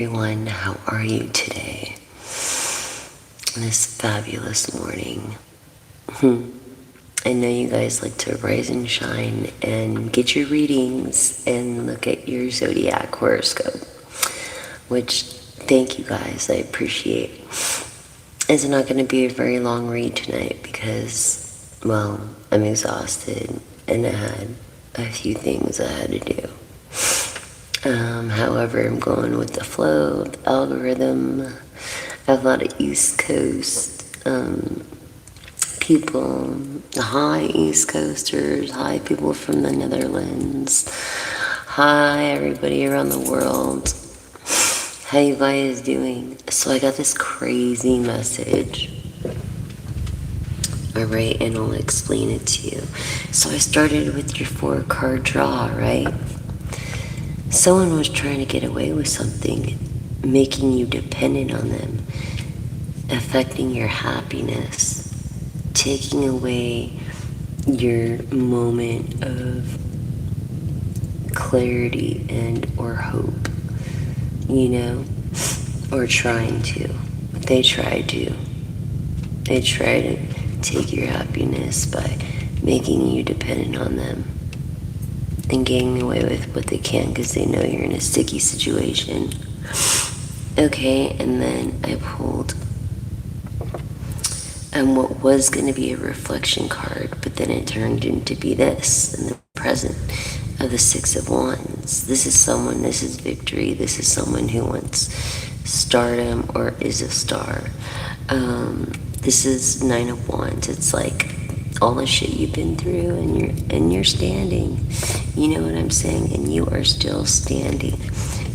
Everyone, how are you today? This fabulous morning. I know you guys like to rise and shine and get your readings and look at your zodiac horoscope, which thank you guys, I appreciate. It's not going to be a very long read tonight because, well, I'm exhausted and I had a few things I had to do. However, I'm going with the flow of the algorithm. I have a lot of East Coast people, hi East Coasters, hi people from the Netherlands, hi everybody around the world. How you guys doing? So I got this crazy message. Alright, and I'll explain it to you. So I started with your 4-card draw, right? Someone was trying to get away with something, making you dependent on them, affecting your happiness, taking away your moment of clarity and or hope, or trying to. They try to take your happiness by making you dependent on them and getting away with what they can because they know you're in a sticky situation. Okay, and then I pulled what was going to be a reflection card, but then it turned into be this in the present of the 6 of Wands. This is victory. This is someone who wants stardom or is a star. This is 9 of Wands. It's like all the shit you've been through and you're standing. You know what I'm saying? And you are still standing.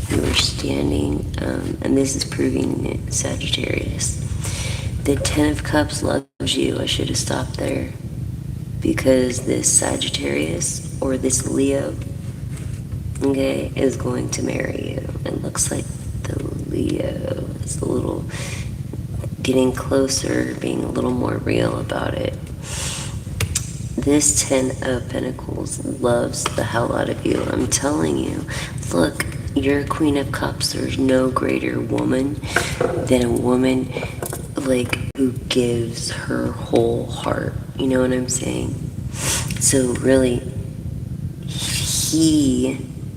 You are standing, and this is proving it, Sagittarius. The 10 of Cups loves you. I should have stopped there. Because this Sagittarius or this Leo, okay, is going to marry you. It looks like the Leo is a little getting closer, being a little more real about it. This 10 of Pentacles loves the hell out of you. I'm telling you, look, you're a Queen of Cups. There's no greater woman than a woman who gives her whole heart. You know what I'm saying? So really,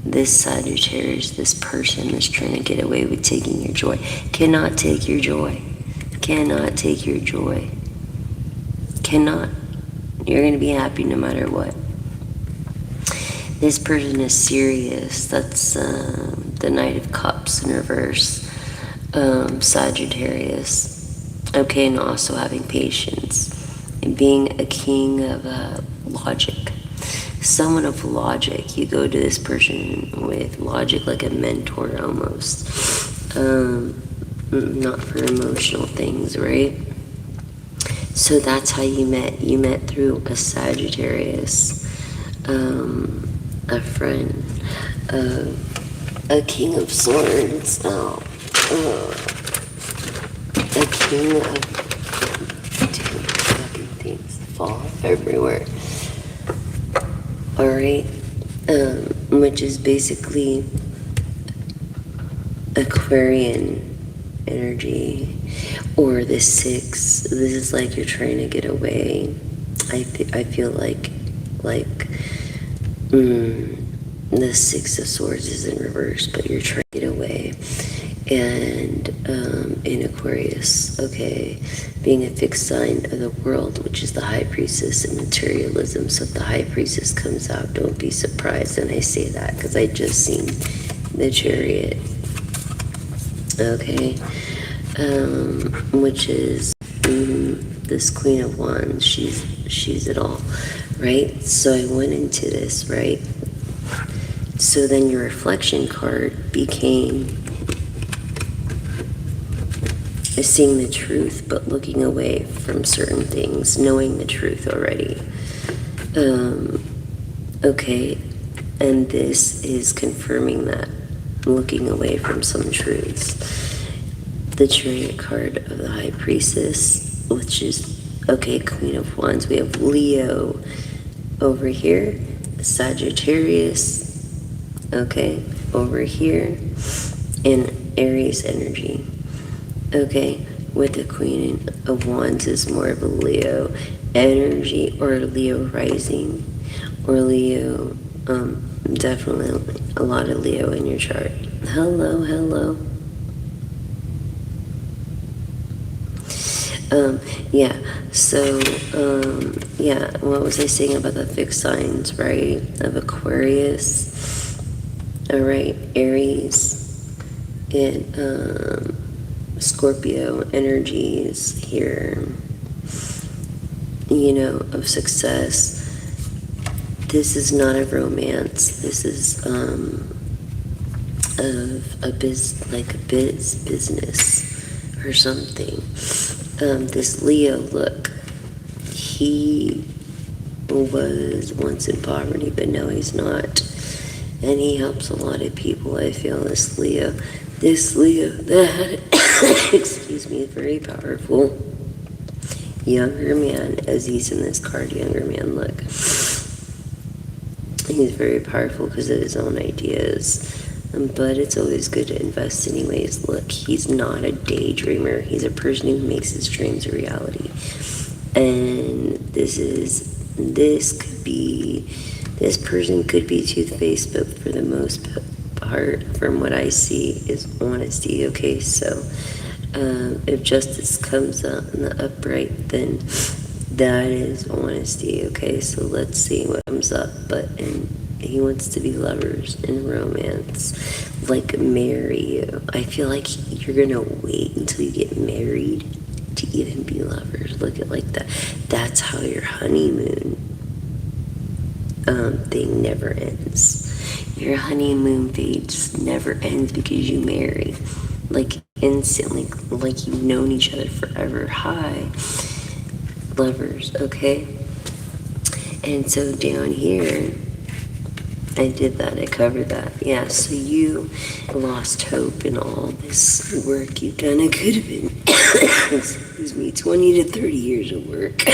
this Sagittarius, this person that's trying to get away with taking your joy, cannot take your joy. Cannot take your joy. Cannot. You're going to be happy no matter what. This person is serious. That's the Knight of Cups in reverse. Sagittarius. Okay, and also having patience. And being a king of logic. Someone of logic. You go to this person with logic like a mentor almost. Not for emotional things, right? So that's how you met. You met through a Sagittarius, a friend, a King of Swords, a King of... Dude, fucking things fall everywhere. Alright, which is basically Aquarian energy. Or the 6, this is like you're trying to get away. I feel like the 6 of Swords is in reverse, but you're trying to get away. And in Aquarius, okay, being a fixed sign of the world, which is the High Priestess and materialism. So if the High Priestess comes out, don't be surprised. And I say that because I just seen the Chariot. Okay. Which is this Queen of Wands. She's it all, right? So I went into this, right? So then your reflection card became seeing the truth, but looking away from certain things, knowing the truth already. Okay, and this is confirming that, looking away from some truths. The Chariot card of the High Priestess, which is, okay, Queen of Wands. We have Leo over here, Sagittarius, okay, over here, and Aries energy. Okay, with the Queen of Wands is more of a Leo energy, or Leo rising, or Leo, definitely a lot of Leo in your chart. Hello, hello. Yeah, so, yeah, what was I saying about the fixed signs, right? Of Aquarius, all right, Aries, and, Scorpio energies here, you know, of success. This is not a romance. This is, of a business or something. This Leo, look, he was once in poverty, but now he's not. And he helps a lot of people, I feel, this Leo, that, excuse me, very powerful younger man, as he's in this card, younger man, look. He's very powerful because of his own ideas. But it's always good to invest anyways. Look, he's not a daydreamer. He's a person who makes his dreams a reality. And this person could be toothpaste, but for the most part, from what I see, is honesty. Okay, so if justice comes out in the upright, then that is honesty. Okay, so let's see what comes up. And he wants to be lovers in romance, like marry you. I feel like you're gonna wait until you get married to even be lovers. Look at like that. That's how your honeymoon thing never ends. Your honeymoon phase never ends because you marry, like instantly, like you've known each other forever. Hi, lovers. Okay, and so down here, I did that. I covered that. Yeah, so you lost hope in all this work you've done. It could have been, excuse me, 20 to 30 years of work.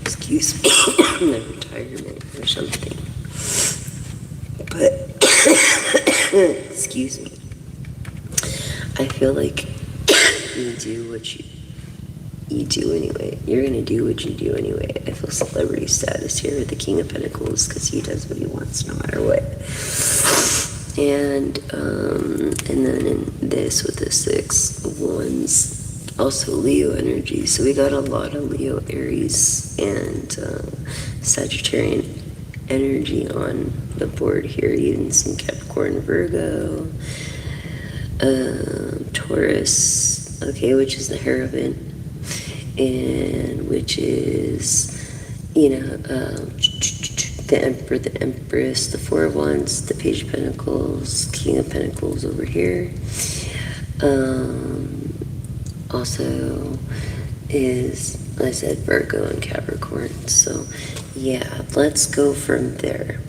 Excuse me, retirement or something. But, excuse me, I feel like you do what you do anyway. You're going to do what you do anyway. I feel celebrity status here with the King of Pentacles because he does what he wants no matter what. And then in this with the 6 of Wands, also Leo energy. So we got a lot of Leo, Aries, and Sagittarian energy on the board here. Even some Capricorn, Virgo, Taurus, okay, which is the Hierophant, and which is, you know, the Emperor, the Empress, the 4 of Wands, the Page of Pentacles, King of Pentacles over here. Also is, I said, Virgo and Capricorn. So yeah, let's go from there.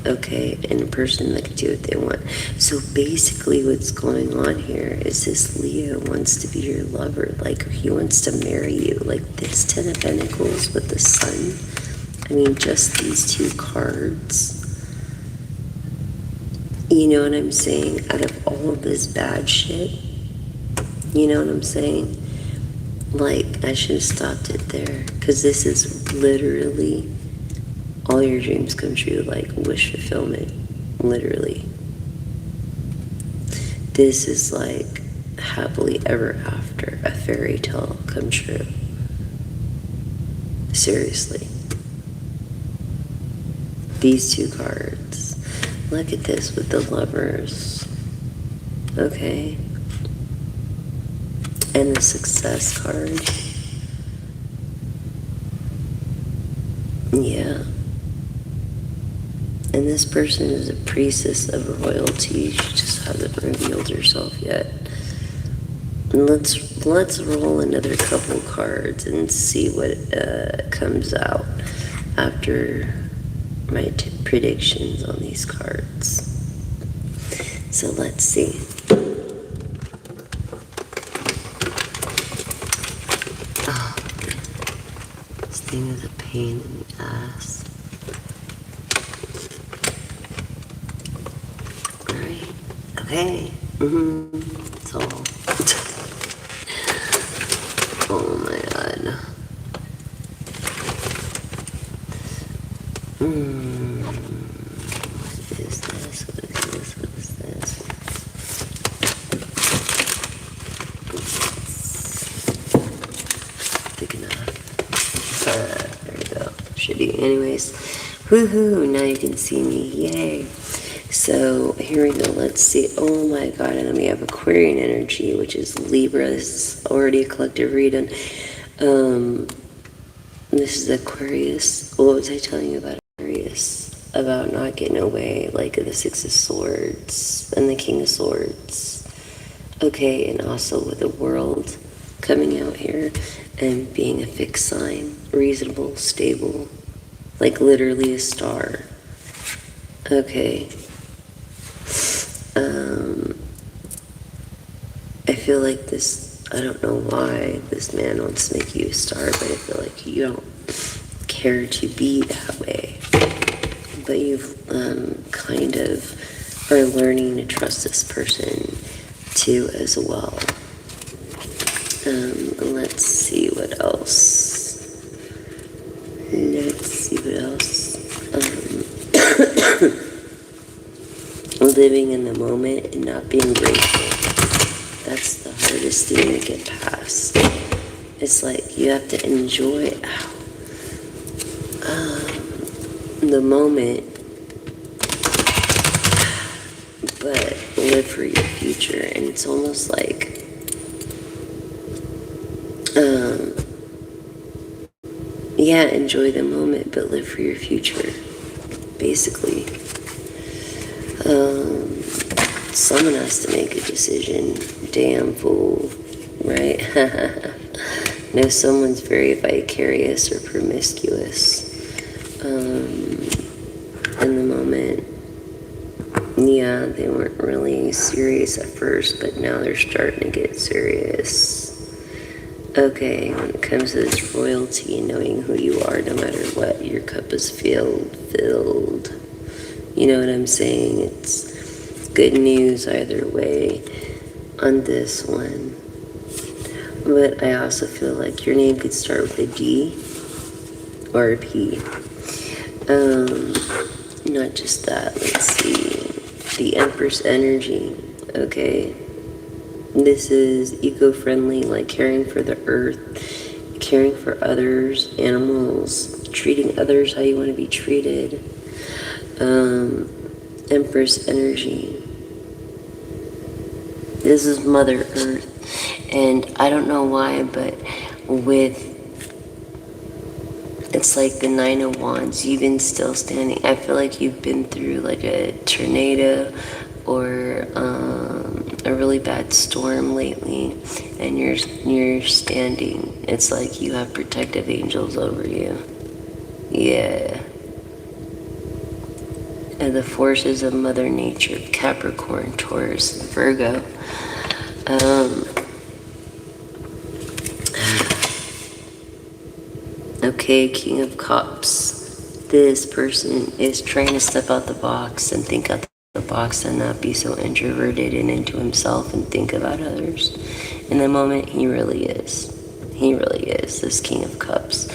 Okay, and a person that can do what they want. So basically what's going on here is this Leo wants to be your lover. Like, he wants to marry you. Like this 10 of Pentacles with the Sun. I mean, just these 2 cards. You know what I'm saying? Out of all of this bad shit. You know what I'm saying? Like, I should have stopped it there. Because this is literally all your dreams come true, like wish fulfillment. Literally. This is like happily ever after, a fairy tale come true. Seriously. These 2 cards. Look at this with the Lovers. Okay. And the Success card. Yeah. And this person is a priestess of royalty. She just hasn't revealed herself yet. And let's roll another couple cards and see what comes out after my predictions on these cards. So let's see. Oh, this thing is a pain in the ass. Alright, okay. It's all. Oh my god. What is this? What is this? What is this? Thick enough. There we go. Shitty. Anyways. Woohoo! Now you can see me. Yay. So here we go. Let's see. Oh my god. And then we have Aquarian energy, which is Libra. This is already a collective reading. This is Aquarius. What was I telling you about Aquarius? About not getting away, like the Six of Swords and the King of Swords. Okay, and also with the World coming out here and being a fixed sign, reasonable, stable, like literally a star. Okay. I feel like this, I don't know why this man wants to make you a star, but I feel like you don't care to be that way. But you've kind of are learning to trust this person too as well. Let's see what else. Living in the moment and not being grateful. That's the hardest thing to get past. It's like you have to enjoy the moment, but live for your future. And it's almost like enjoy the moment, but live for your future, basically. Someone has to make a decision. Damn fool, right? No, someone's very vicarious or promiscuous in the moment. Yeah, they weren't really serious at first, but now they're starting to get serious. Okay, when it comes to this royalty and knowing who you are, no matter what, your cup is filled. You know what I'm saying? It's good news either way on this one. But I also feel like your name could start with a D or a P. Not just that. Let's see. The Empress energy. Okay. This is eco-friendly, like caring for the earth, caring for others, animals, treating others how you want to be treated. Empress energy. This is Mother Earth. And I don't know why, but it's like the Nine of Wands, you've been still standing. I feel like you've been through like a tornado or a really bad storm lately, and you're standing. It's like you have protective angels over you. Yeah. And the forces of Mother Nature, Capricorn, Taurus, Virgo. Okay, King of Cups. This person is trying to step out the box and think out the box and not be so introverted and into himself and think about others. In the moment, he really is. He really is, this King of Cups.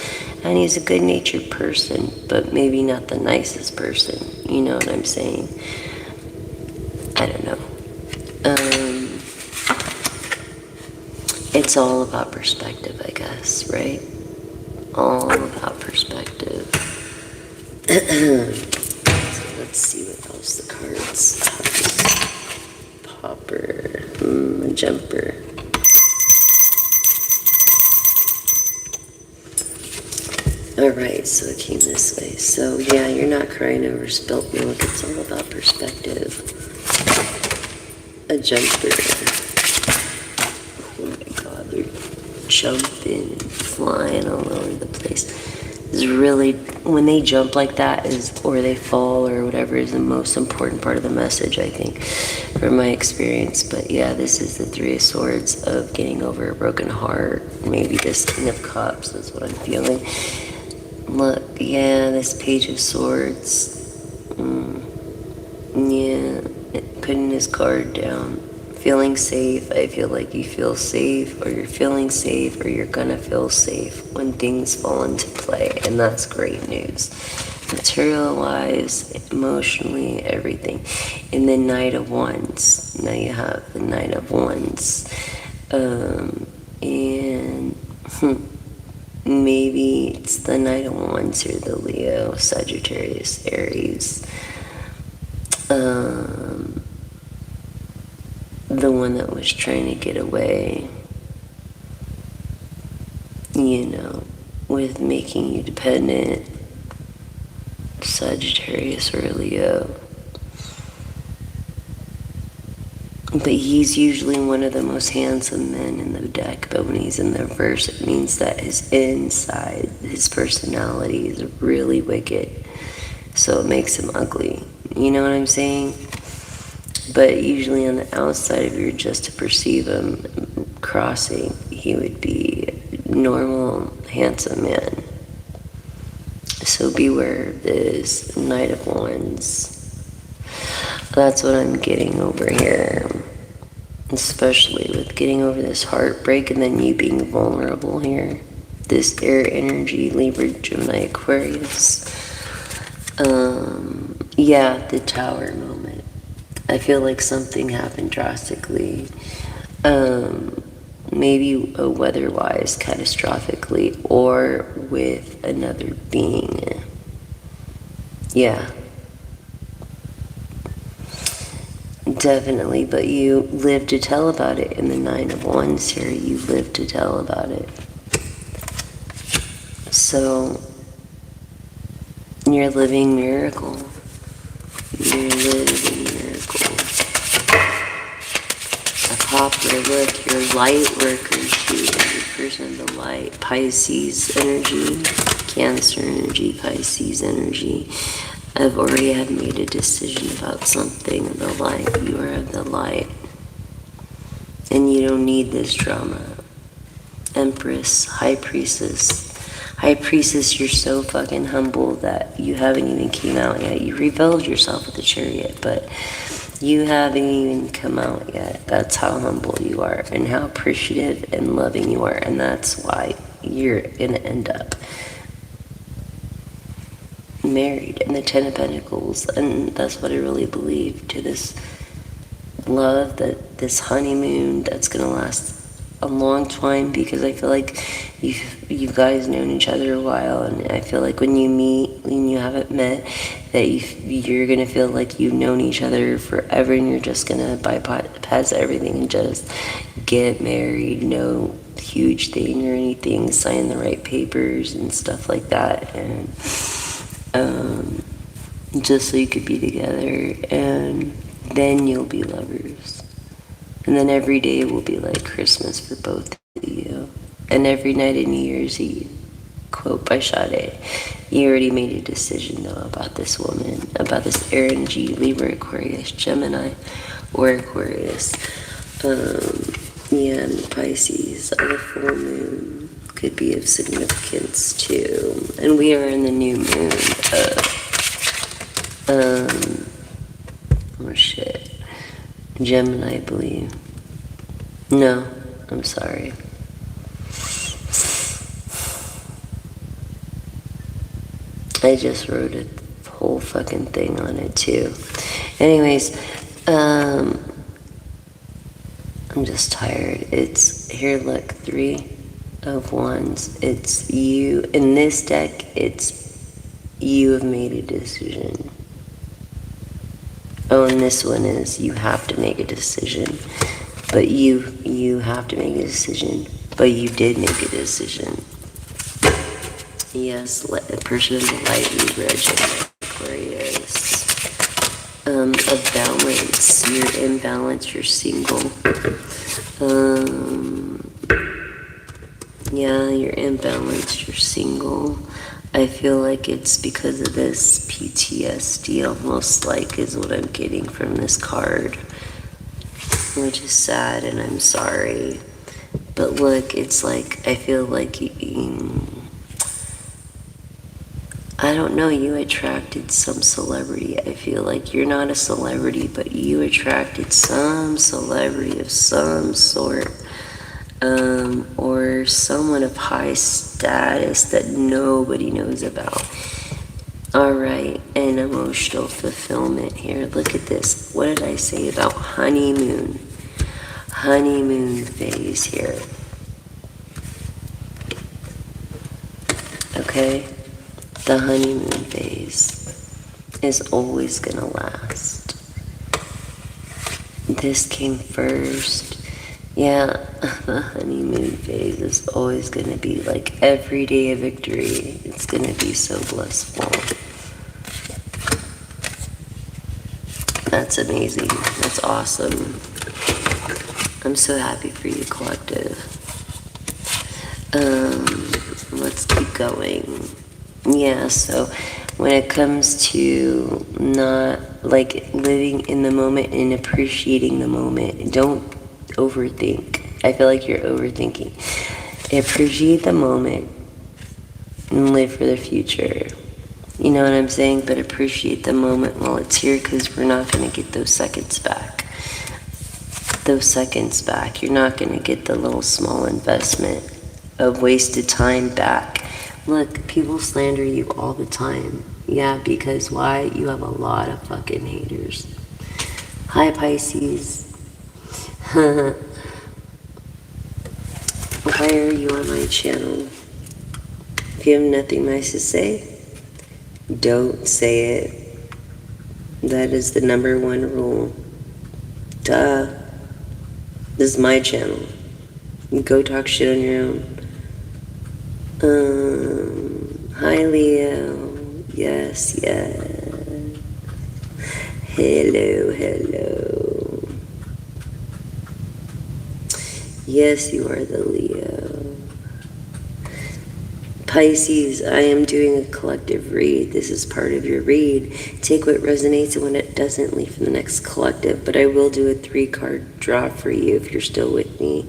And he's a good-natured person, but maybe not the nicest person. You know what I'm saying? I don't know. It's all about perspective, I guess, right? All about perspective. So let's see what else the cards. Popper, a jumper. Alright, so it came this way. So yeah, you're not crying over spilt milk. It's all about perspective. A jumper. Oh my god, they're jumping and flying all over the place. It's really, when they jump like that or they fall or whatever is the most important part of the message, I think, from my experience. But yeah, this is the Three of Swords of getting over a broken heart. Maybe this King of Cups, that's what I'm feeling. Look, yeah, this Page of Swords. Yeah, putting his guard down. feeling safe. I feel like you feel safe, or you're feeling safe, or you're gonna feel safe when things fall into play, and that's great news. Material-wise, emotionally, everything. In the Knight of Wands, now you have the Knight of Wands, and maybe it's the Knight of Wands or the Leo, Sagittarius, Aries. The one that was trying to get away, with making you dependent, Sagittarius or Leo. But he's usually one of the most handsome men in the deck, but when he's in the reverse, it means that his inside, his personality is really wicked. So it makes him ugly. You know what I'm saying? But usually on the outside, if you're just to perceive him crossing, he would be a normal, handsome man. So beware of this Knight of Wands. That's what I'm getting over here. Especially with getting over this heartbreak and then you being vulnerable here. This air energy, Libra, Gemini, Aquarius. Yeah, the Tower moment. I feel like something happened drastically. Maybe weather-wise, catastrophically, or with another being. Yeah. Definitely, but you live to tell about it. In the Nine of Wands here, you live to tell about it. So, you're a living miracle. You're a living miracle. A poplar, look, you're a light worker too. You're a person of the light. Pisces energy, Cancer energy, Pisces energy. I've already had made a decision about something of the light. You are of the light. And you don't need this drama. Empress, High Priestess. High Priestess, you're so fucking humble that you haven't even came out yet. You revealed yourself with the Chariot, but you haven't even come out yet. That's how humble you are and how appreciative and loving you are. And that's why you're gonna end up married in the Ten of Pentacles. And that's what I really believe, to this love, that this honeymoon that's gonna last a long time, because I feel like you guys known each other a while, and I feel like when you meet, when you haven't met, that you're gonna feel like you've known each other forever, and you're just gonna bypass everything and just get married. No huge thing or anything, sign the right papers and stuff like that, and just so you could be together, and then you'll be lovers. And then every day will be like Christmas for both of you. And every night of New Year's Eve, quote by Sade, you already made a decision though about this woman, about this air energy, Libra, Aquarius, Gemini, or Aquarius. Yeah, and Pisces, the full moon could be of significance too. And we are in the new moon. Oh shit. Gemini, I believe. No, I'm sorry. I just wrote a whole fucking thing on it too. Anyways, I'm just tired. It's, here, look, 3 of Wands. It's you. In this deck, it's you have made a decision. Oh, and this one is you have to make a decision. But you have to make a decision. But you did make a decision. Yes, a person of the light, Libra, Gemini, Aquarius. A balance. You're in balance, you're single. Yeah, you're in balance, you're single. I feel like it's because of this PTSD, almost like, is what I'm getting from this card, which is sad, and I'm sorry. But look, it's like, I feel like I don't know, you attracted some celebrity. I feel like you're not a celebrity, but you attracted some celebrity of some sort. Or someone of high status that nobody knows about. Alright, and emotional fulfillment here. Look at this. What did I say about honeymoon? Honeymoon phase here. Okay? The honeymoon phase is always gonna last. This came first. Yeah, the honeymoon phase is always gonna be like every day a victory. It's gonna be so blissful. That's amazing. That's awesome. I'm so happy for you, collective. Let's keep going. Yeah, so when it comes to not like living in the moment and appreciating the moment, don't overthink. I feel like you're overthinking. Appreciate the moment and live for the future. You know what I'm saying? But appreciate the moment while it's here, because we're not going to get those seconds back. Those seconds back. You're not going to get the little small investment of wasted time back. Look, people slander you all the time. Yeah, because why? You have a lot of fucking haters. Hi, Pisces. Why are you on my channel? If you have nothing nice to say, don't say it. That is the number one rule. Duh. This is my channel. You go talk shit on your own. Hi, Leo. Yes, yes. Hello, hello. Yes, you are the Leo. Pisces, I am doing a collective read. This is part of your read. Take what resonates and when it doesn't, leave for the next collective. But I will do a 3-card draw for you if you're still with me.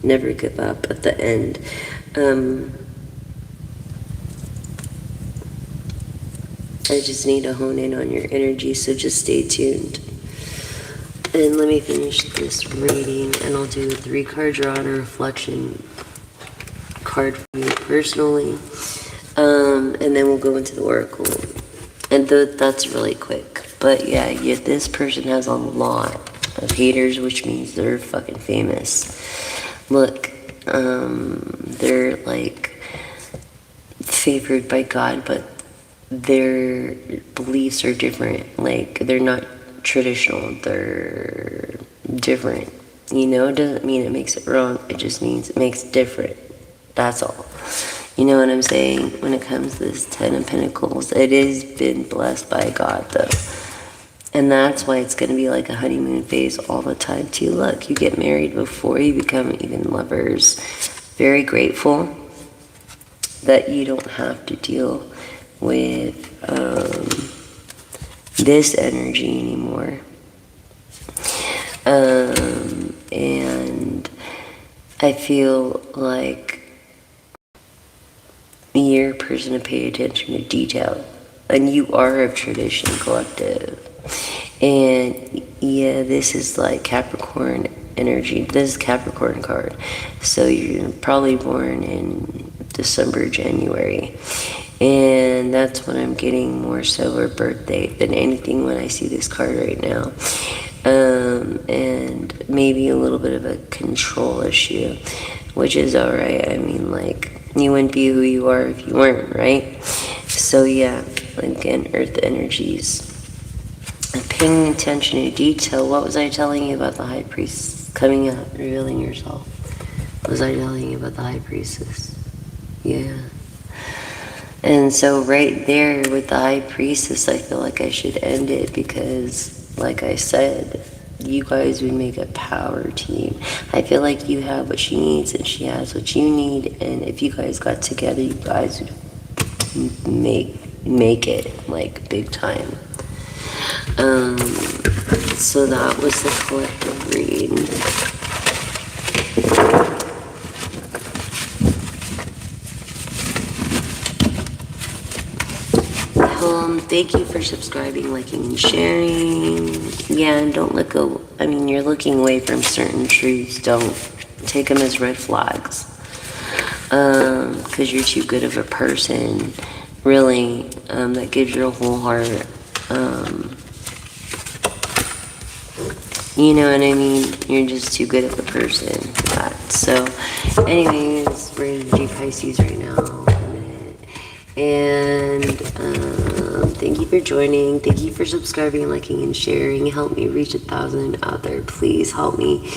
Never give up at the end. I just need to hone in on your energy, so just stay tuned. And let me finish this reading, and I'll do a 3-card draw and a reflection card for you personally. And then we'll go into the oracle. And that's really quick. But yeah, this person has a lot of haters, which means they're fucking famous. Look, they're like favored by God, but their beliefs are different. Like, they're not traditional, they're different. You know, it doesn't mean it makes it wrong, it just means it makes it different. That's all. You know what I'm saying? When it comes to this 10 of Pentacles, it has been blessed by God, though. And that's why it's going to be like a honeymoon phase all the time, too. Look, you get married before you become even lovers. Very grateful that you don't have to deal with this energy anymore. And I feel like you're a person to pay attention to detail. And you are of tradition, collective. And yeah, this is like Capricorn energy. This is Capricorn card. So you're probably born in December, January. And that's when I'm getting more so a birthday than anything when I see this card right now. And maybe a little bit of a control issue, which is alright. I mean, like, you wouldn't be who you are if you weren't, right? So yeah, again, earth energies. Paying attention to detail. What was I telling you about the High Priest coming out, revealing yourself? What was I telling you about the High Priestess? Yeah. And so right there with the High Priestess, I feel like I should end it because, like I said, you guys would make a power team. I feel like you have what she needs and she has what you need, and if you guys got together, you guys would make it like big time. So that was the collective read. thank you for subscribing, liking, and sharing. Yeah, and don't let go. I mean, you're looking away from certain truths. Don't take them as red flags. Because you're too good of a person, really, that gives your whole heart. You know what I mean? You're just too good of a person for that. So, anyways, we're gonna do Pisces right now. And thank you for joining. Thank you for subscribing, liking, and sharing. Help me reach 1,000 out there. Please help me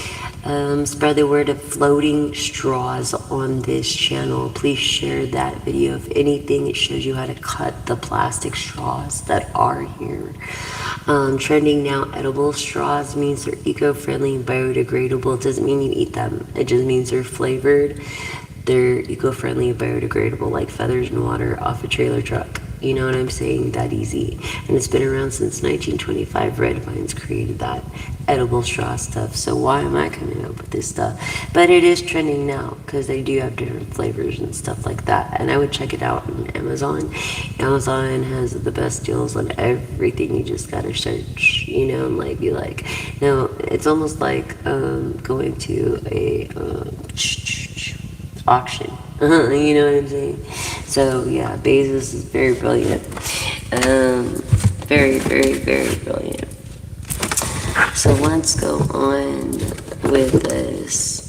spread the word of floating straws on this channel. Please share that video. If anything, it shows you how to cut the plastic straws that are here. Trending now, edible straws means they're eco-friendly and biodegradable. It doesn't mean you eat them. It just means they're flavored. They're eco-friendly and biodegradable, like feathers in water off a trailer truck. You know what I'm saying? That easy. And it's been around since 1925. Red Vines created that edible straw stuff. So why am I coming up with this stuff? But it is trending now because they do have different flavors and stuff like that. And I would check it out on Amazon. Amazon has the best deals on everything. You just gotta search, you know, and like be like, no, it's almost like going to a auction. You know what I'm saying? So yeah, Bezos is very brilliant. Very, very, very brilliant. So let's go on with this.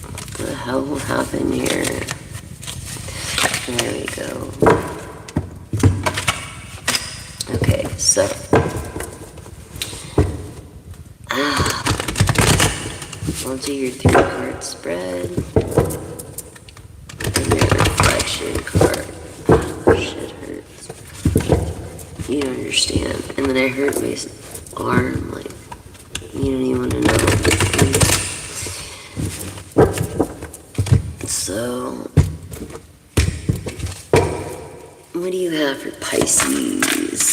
What the hell will happen here? There we go. Okay, so I'll do your 3-card spread. Card. Oh, shit hurts. You don't understand. And then I hurt my arm, like, you don't even want to know. So, what do you have for Pisces?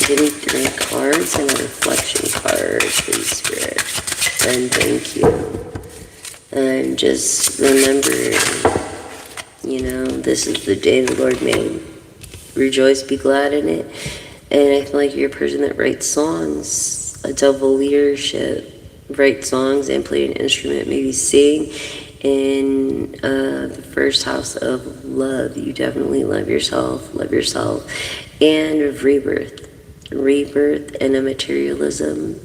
Give me 3 cards and a reflection card, please, Spirit. And thank you. And just remember, you know, this is the day the Lord made. Rejoice, be glad in it. And I feel like you're a person that writes songs, a double leadership, write songs and play an instrument, maybe sing. In the first house of love, you definitely love yourself, and of rebirth. Rebirth and a materialism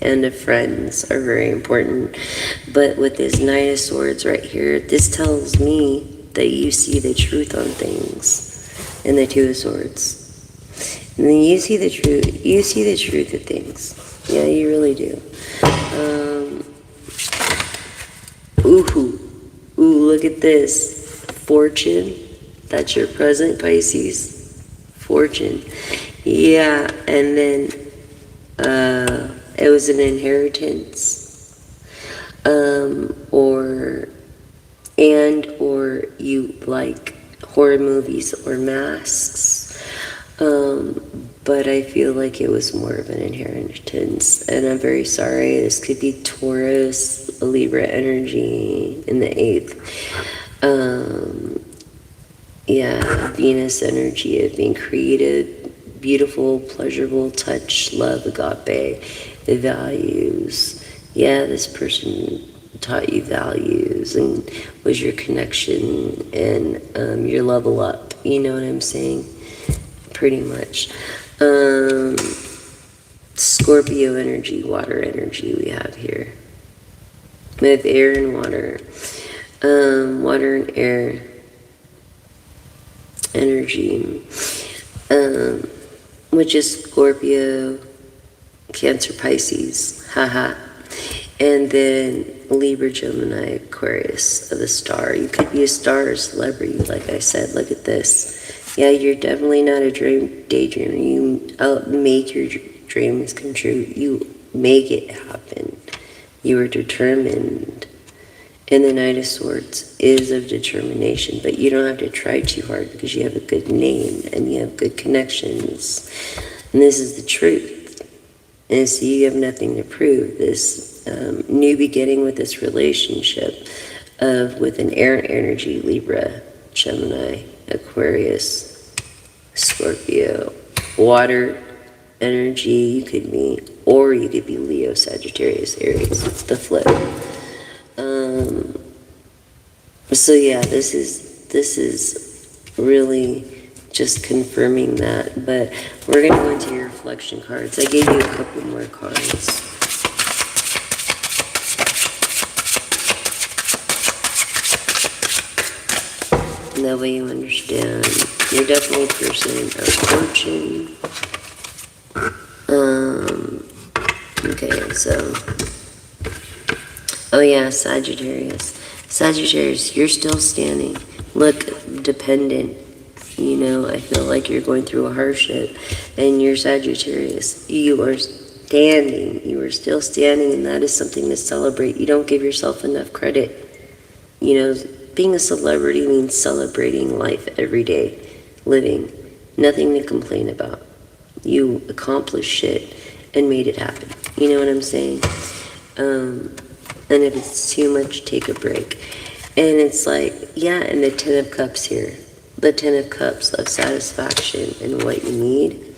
and of friends are very important. But with this Knight of Swords right here, this tells me that you see the truth on things, and the 2 of Swords. And then you see the truth of things. Yeah, you really do. Ooh, look at this. Fortune. That's your present, Pisces. Fortune. Yeah, and then it was an inheritance. Or you like horror movies or masks. But I feel like it was more of an inheritance. And I'm very sorry. This could be Taurus, Libra energy in the 8th. Yeah, Venus energy of being created, beautiful, pleasurable, touch, love, agape, the values. Yeah, this person taught you values and was your connection and your level up. You know what I'm saying? Pretty much. Scorpio energy, water energy we have here. We have air and water. Water and air energy. Which is Scorpio, Cancer, Pisces. Haha. And then Libra, Gemini, Aquarius of the star. You could be a star or celebrity, like I said. Look at this. Yeah, you're definitely not a daydreamer. You make your dreams come true. You make it happen. You are determined. And the Knight of Swords is of determination, but you don't have to try too hard because you have a good name and you have good connections. And this is the truth. And so you have nothing to prove. This new beginning with this relationship with an air energy, Libra, Gemini, Aquarius, Scorpio. water energy, or you could be Leo, Sagittarius, Aries. It's the flip. So yeah, this is really just confirming that. But we're gonna go into your reflection cards. I gave you a couple more cards. That way you understand. You're definitely a person of fortune. Okay, so. Oh yeah, Sagittarius. Sagittarius, you're still standing. Look, dependent. You know, I feel like you're going through a hardship. And you're Sagittarius. You are standing. You are still standing, and that is something to celebrate. You don't give yourself enough credit. You know, being a celebrity means celebrating life every day, living, nothing to complain about. You accomplished shit and made it happen. You know what I'm saying? And if it's too much, take a break. And it's like, yeah, and the Ten of Cups here. The Ten of Cups of satisfaction and what you need.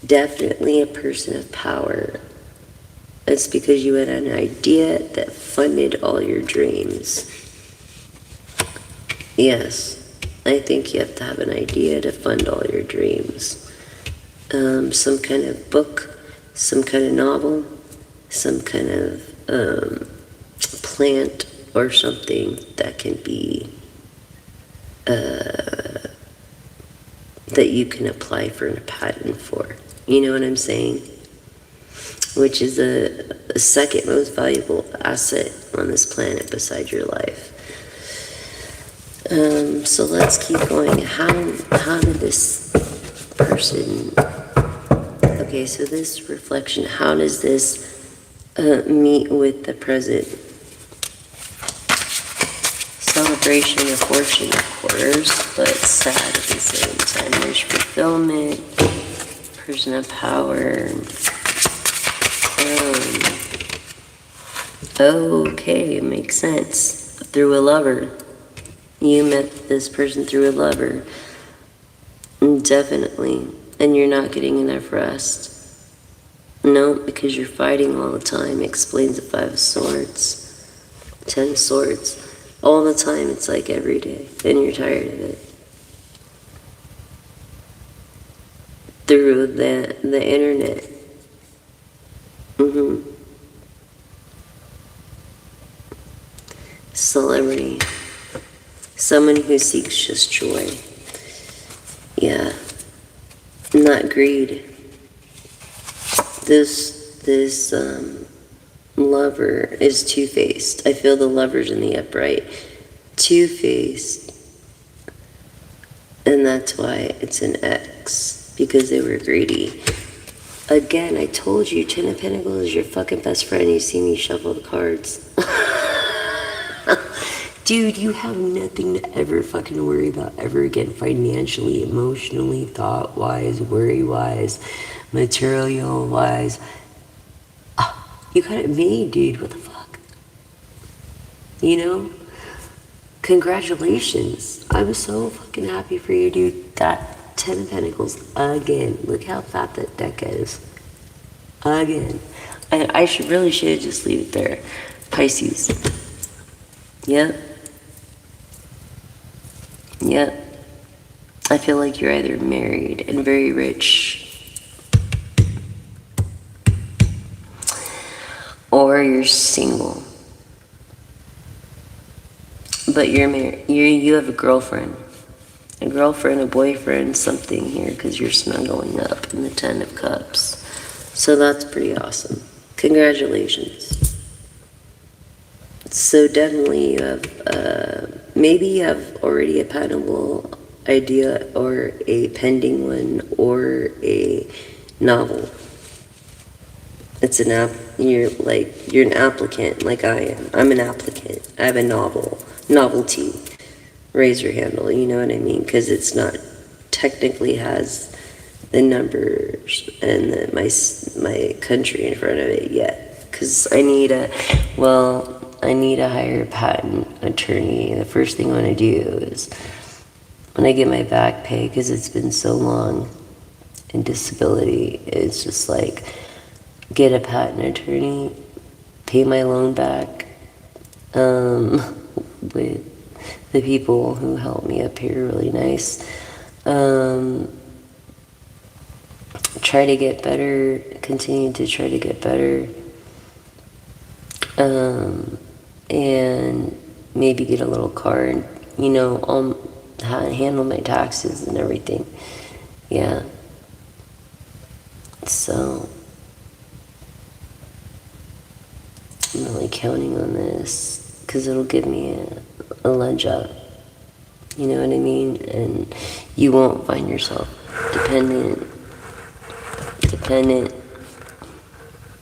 Definitely a person of power. It's because you had an idea that funded all your dreams. Yes, I think you have to have an idea to fund all your dreams. Some kind of book, some kind of novel, some kind of plant or something that can be, that you can apply for a patent for. You know what I'm saying? Which is the second most valuable asset on this planet beside your life. So let's keep going. How did this person... Okay, so this reflection, how does this meet with the present? Celebration of fortune, of course, but sad at the same time. There's fulfillment, person of power. Okay, it makes sense. Through a lover. You met this person through a lover. Definitely. And you're not getting enough rest. No, because you're fighting all the time. Explains the Five of Swords. 10 of Swords. All the time, it's like every day. And you're tired of it. Through the internet. Celebrity. Someone who seeks just joy. Yeah. Not greed. This lover is two-faced. I feel the lover's in the upright. Two-faced. And that's why it's an X. Because they were greedy. Again, I told you, Ten of Pentacles is your fucking best friend. You see me shuffle the cards. Dude, you have nothing to ever fucking worry about ever again, financially, emotionally, thought-wise, worry-wise, material-wise. You got it made, dude. What the fuck? You know? Congratulations. I'm so fucking happy for you, dude. That 10 of Pentacles, again. Look how fat that deck is. Again. I should just leave it there. Pisces. Yep. Yep. I feel like you're either married and very rich, or you're single. But you're married. You have a girlfriend, a boyfriend, something here, because you're snuggling up in the 10 of Cups. So that's pretty awesome. Congratulations. So definitely you have, maybe you have already a patentable idea or a pending one or a novel. It's you're an applicant like I am. I'm an applicant. I have a novelty. Raise your handle, you know what I mean? Because it's not technically has the numbers and my country in front of it yet. Because I need to hire a patent attorney. The first thing I want to do is when I get my back pay, because it's been so long, and disability. It's just like, get a patent attorney, pay my loan back, with the people who helped me up here, really nice. Try to get better, continue to try to get better, and maybe get a little car, and, you know, handle my taxes and everything. Yeah. So, I'm really counting on this, because it'll give me a ledge up. You know what I mean? And you won't find yourself dependent.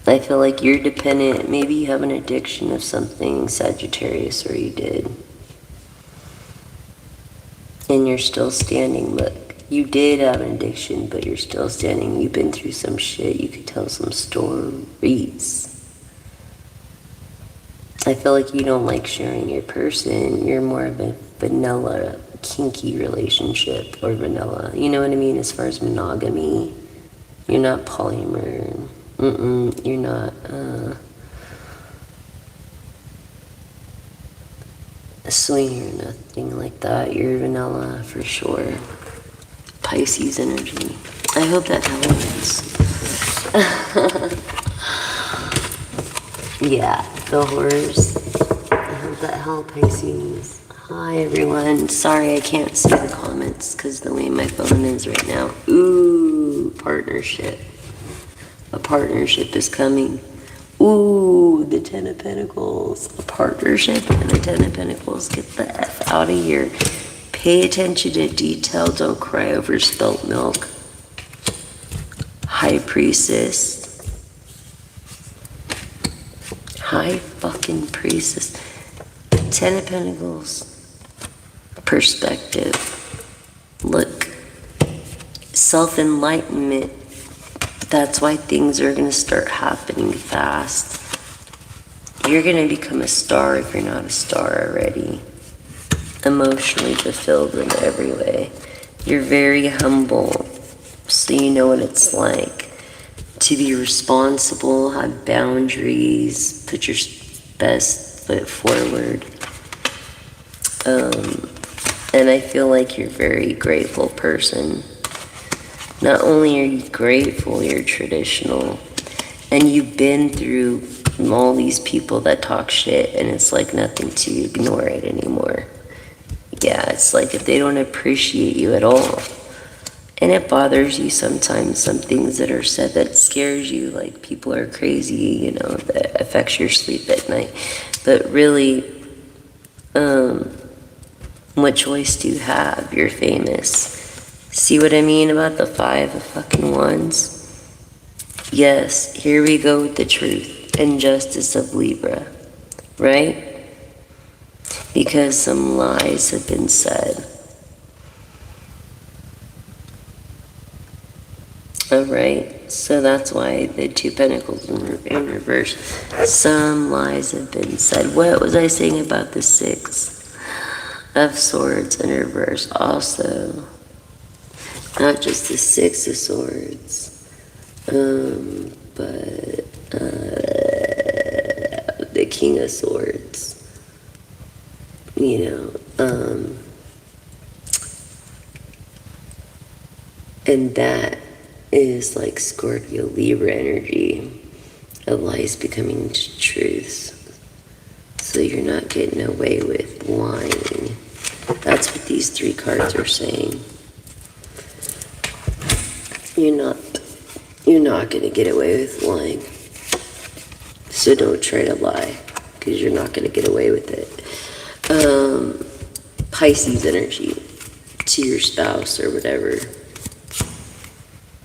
I feel like you're dependent. Maybe you have an addiction of something, Sagittarius, or you did. And you're still standing. Look, you did have an addiction, but you're still standing. You've been through some shit. You could tell some stories. I feel like you don't like sharing your person. You're more of a vanilla, kinky relationship, or vanilla. You know what I mean? As far as monogamy. You're not polymer. You're not a swinger or nothing like that. You're vanilla for sure. Pisces energy. I hope that helps. Yeah, the horrors. I hope that helps, Pisces. Hi everyone. Sorry I can't see the comments because the way my phone is right now. Ooh, partnership. A partnership is coming. Ooh, the Ten of Pentacles. A partnership and the Ten of Pentacles. Get the F out of here. Pay attention to detail. Don't cry over spilt milk. High Priestess. High fucking Priestess. Ten of Pentacles. Perspective. Look. Self-enlightenment. That's why things are going to start happening fast. You're going to become a star if you're not a star already. Emotionally fulfilled in every way. You're very humble, so you know what it's like to be responsible, have boundaries, put your best foot forward. And I feel like you're a very grateful person. Not only are you grateful, you're traditional. And you've been through all these people that talk shit, and it's like nothing to ignore it anymore. Yeah, it's like if they don't appreciate you at all. And it bothers you sometimes, some things that are said that scares you, like people are crazy, you know, that affects your sleep at night. But really, what choice do you have? You're famous. See what I mean about the 5 of fucking Wands? Yes, here we go with the truth and justice of Libra, right? Because some lies have been said. Alright, so that's why the 2 Pentacles in reverse. Some lies have been said. What was I saying about the 6 of Swords in reverse? Also, not just the 6 of Swords, but the King of Swords. You know, and that is like Scorpio Libra energy of lies becoming truths. So you're not getting away with lying. That's what these 3 cards are saying. You're not going to get away with lying. So don't try to lie, because you're not going to get away with it. Pisces energy to your spouse or whatever.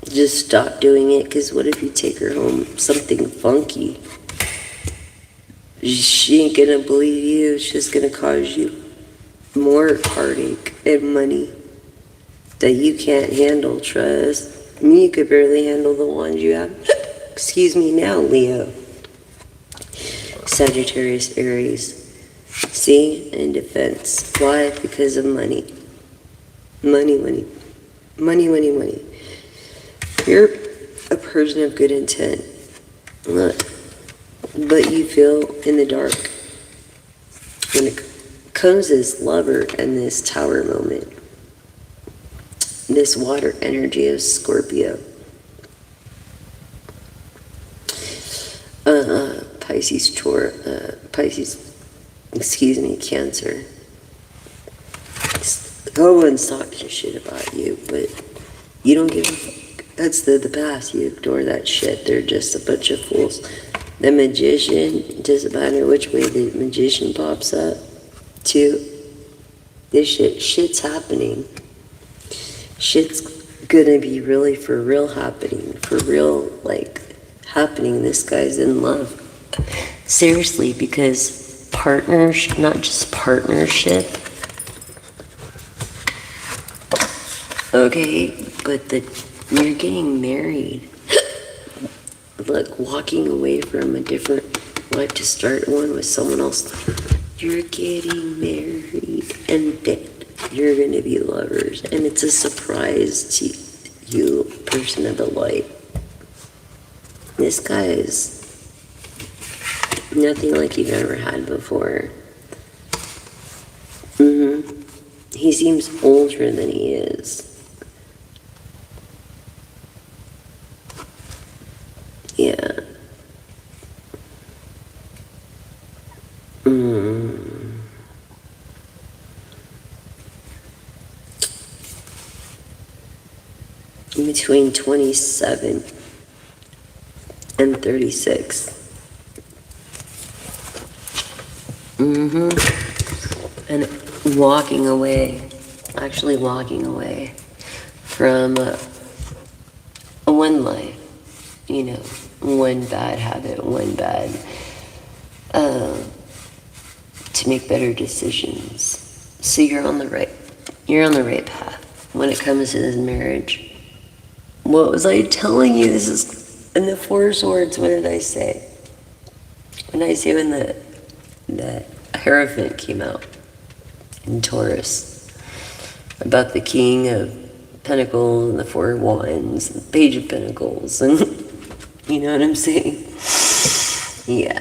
Just stop doing it, because what if you take her home something funky? She ain't going to believe you. It's just going to cause you more heartache and money that you can't handle, trust. Me, you could barely handle the ones you have. Excuse me now, Leo. Sagittarius, Aries. See? In defense. Why? Because of money. Money. You're a person of good intent. Look, but you feel in the dark. When it comes this lover and this tower moment, this water energy of Scorpio, Cancer. No one's talking shit about you, but you don't give a fuck. That's the past. You ignore that shit. They're just a bunch of fools. The magician, doesn't matter which way the magician pops up, too. This shit's happening. Shit's gonna be really for real happening. For real, like, happening. This guy's in love. Seriously, because partners, not just partnership, okay, but you're getting married. Look, walking away from a different life to start one with someone else. You're getting married, and then you're gonna be lovers, and it's a surprise to you, person of the light. This guy is nothing like you've ever had before. He seems older than he is. Yeah. Between 27 and 36. And walking away from one life, you know, one bad habit, one bad, to make better decisions. So you're on the right path when it comes to this marriage. What was I telling you? This is in the Four Swords. What did I say? When the Hierophant came out in Taurus, about the King of Pentacles and the Four of Wands, and the Page of Pentacles, and you know what I'm saying? Yeah.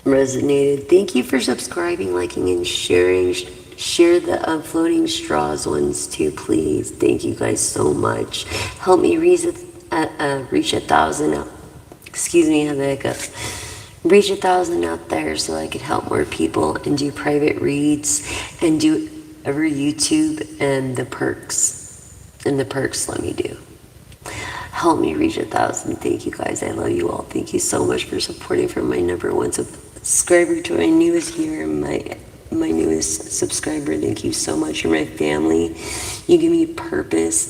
Resonated. Thank you for subscribing, liking, and sharing. Share the Floating Straws ones too, please. Thank you guys so much. Help me reach 1,000. Excuse me, I have a hiccup. Reach 1,000 out there so I could help more people and do private reads and do every YouTube and the perks. And the perks let me do. Help me reach 1,000. Thank you guys. I love you all. Thank you so much for supporting from my #1 subscriber to my newest here, my newest subscriber. Thank you so much. You're my family. You give me purpose.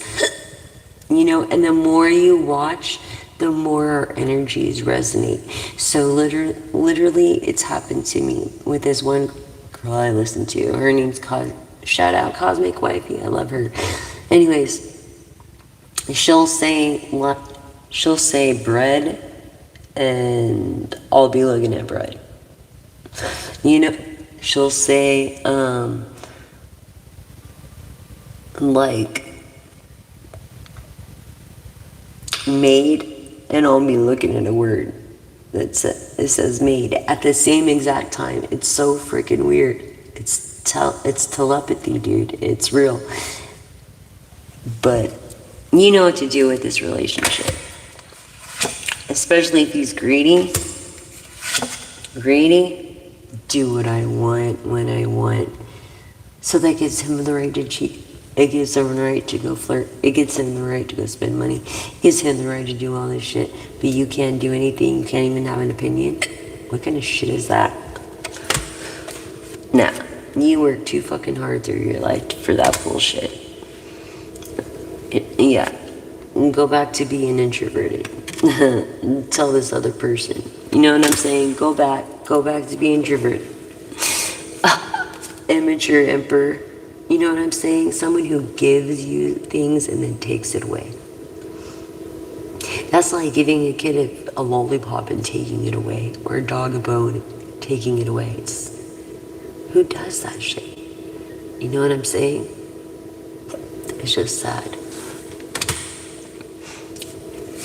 You know, and the more you watch, the more our energies resonate. So literally, it's happened to me with this one girl I listen to. Her name's shout out Cosmic Wifey. I love her. Anyways, she'll say bread, and I'll be looking at bread. You know, she'll say like made, and I'll be looking at a word that says made at the same exact time. It's so freaking weird. It's telepathy, dude. It's real. But you know what to do with this relationship. Especially if he's greedy. Do what I want when I want. So that gives him the right to cheat. It gives him the right to go flirt. It gives him the right to go spend money. It gives him the right to do all this shit. But you can't do anything. You can't even have an opinion. What kind of shit is that? Nah. You work too fucking hard through your life for that bullshit. Yeah. Go back to being introverted. Tell this other person. You know what I'm saying? Go back to being introverted. Immature emperor. You know what I'm saying? Someone who gives you things and then takes it away. That's like giving a kid a lollipop and taking it away, or a dog a bone, taking it away. Who does that shit? You know what I'm saying? It's just sad.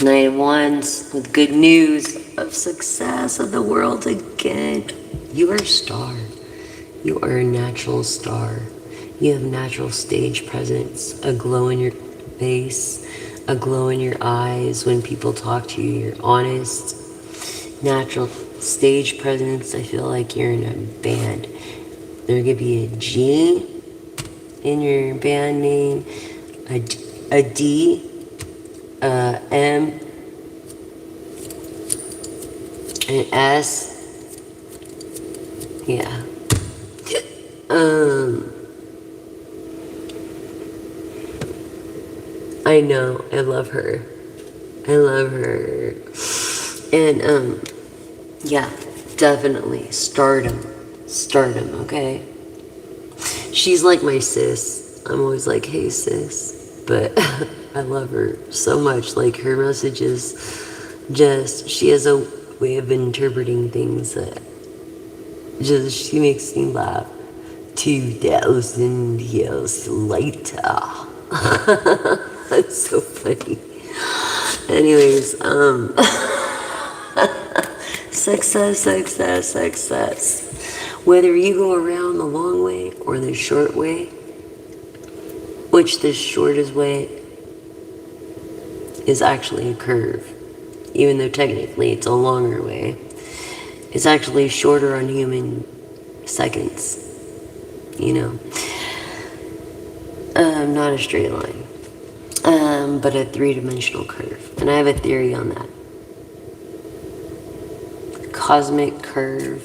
Knight of Wands with good news of success of the world again. You are a star. You are a natural star. You have natural stage presence, a glow in your face, a glow in your eyes when people talk to you. You're honest. Natural stage presence. I feel like you're in a band. There could be a G in your band name, a D, M, an S. Yeah. I know. I love her. I love her. And, yeah, definitely. Stardom. Stardom, okay? She's like my sis. I'm always like, hey, sis. But I love her so much. Like, her messages just, she has a way of interpreting things that just, she makes me laugh. 2,000 years later. That's so funny. Anyways, success, success, success. Whether you go around the long way or the short way, which the shortest way is actually a curve, even though technically it's a longer way. It's actually shorter on human seconds, you know. Not a straight line, but a three-dimensional curve. And I have a theory on that. Cosmic curve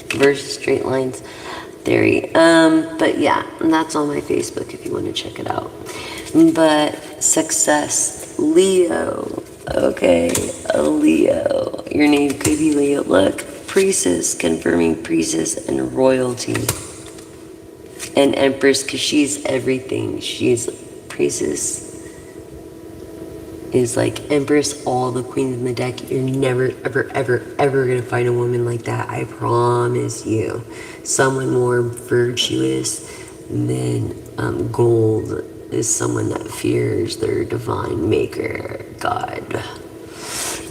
versus straight lines theory. But yeah, and that's on my Facebook if you want to check it out. But success, Leo. Okay, a Leo. Your name could be Leo. Look, priestess, confirming priestess and royalty. And empress, because she's everything. She's priestess. Is like empress, all the queens in the deck. You're never, ever, ever, ever gonna find a woman like that. I promise you. Someone more virtuous than gold is someone that fears their divine maker, God.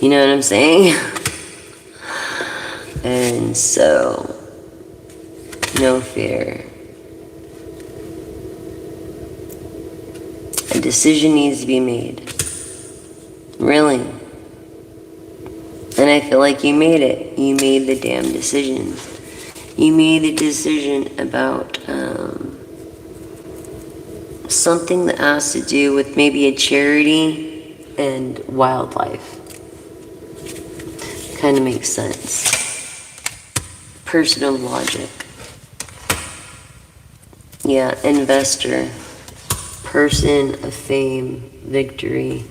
You know what I'm saying? And so, no fear. A decision needs to be made. Really. And I feel like you made it. You made the damn decision. You made the decision about something that has to do with maybe a charity and wildlife. Kind of makes sense. Personal logic. Yeah, investor. Person of fame, victory.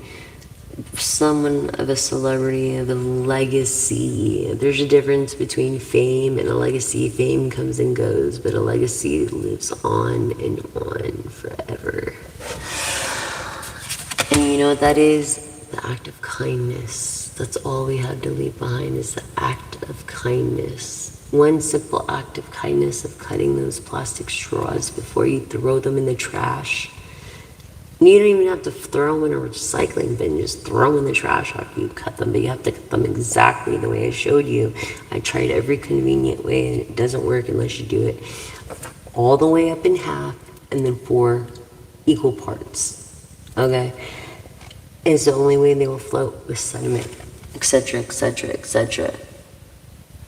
Someone of a celebrity, of a legacy. There's a difference between fame and a legacy. Fame comes and goes, but a legacy lives on and on forever. And you know what that is? The act of kindness. That's all we have to leave behind is the act of kindness. One simple act of kindness of cutting those plastic straws before you throw them in the trash. You don't even have to throw them in a recycling bin. Just throw them in the trash after you cut them. But you have to cut them exactly the way I showed you. I tried every convenient way, and it doesn't work unless you do it all the way up in half and then 4 equal parts. Okay? It's the only way they will float with sediment, etc., etc., etc.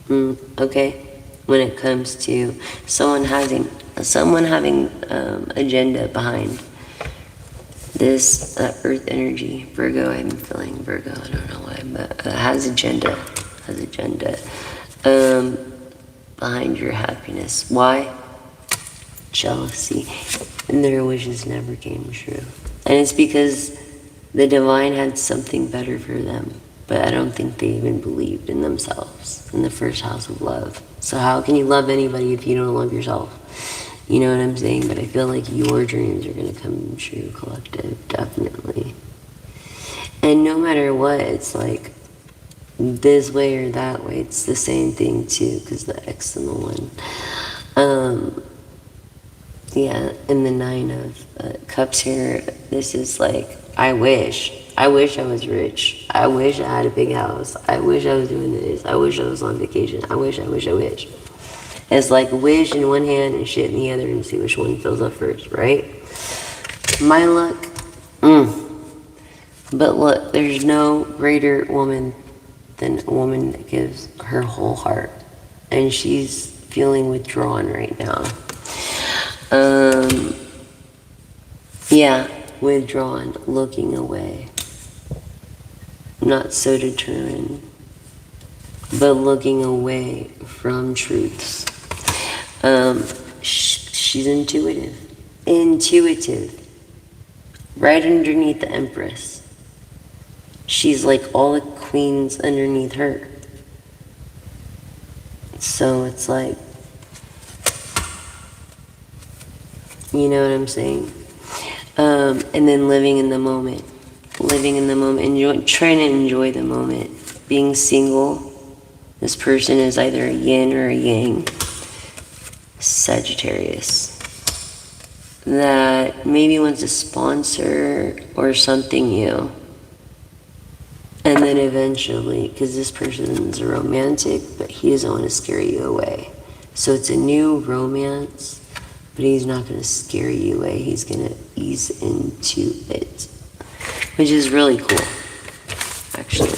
Okay? When it comes to someone having agenda behind this earth energy, Virgo, I'm feeling Virgo, I don't know why, but has agenda behind your happiness. Why? Jealousy. And their wishes never came true. And it's because the divine had something better for them, but I don't think they even believed in themselves in the first house of love. So how can you love anybody if you don't love yourself? You know what I'm saying? But I feel like your dreams are going to come true, collective, definitely. And no matter what, it's like this way or that way, it's the same thing too, because the X and the 1. Yeah, and the 9 of Cups here, this is like, I wish I wish I was rich. I wish I had a big house. I wish I was doing this. I wish I was on vacation. I wish. It's like wish in one hand and shit in the other and see which one fills up first, right? My luck, But look, there's no greater woman than a woman that gives her whole heart. And she's feeling withdrawn right now. Yeah, withdrawn, looking away. Not so determined, but looking away from truths. She's intuitive. Right underneath the Empress. She's like all the queens underneath her. So it's like, you know what I'm saying? And then living in the moment, trying to enjoy the moment. Being single, this person is either a yin or a yang. Sagittarius. That maybe wants to sponsor or something new. And then eventually, because this person is a romantic, but he doesn't want to scare you away. So it's a new romance, but he's not going to scare you away. He's going to ease into it, which is really cool, actually.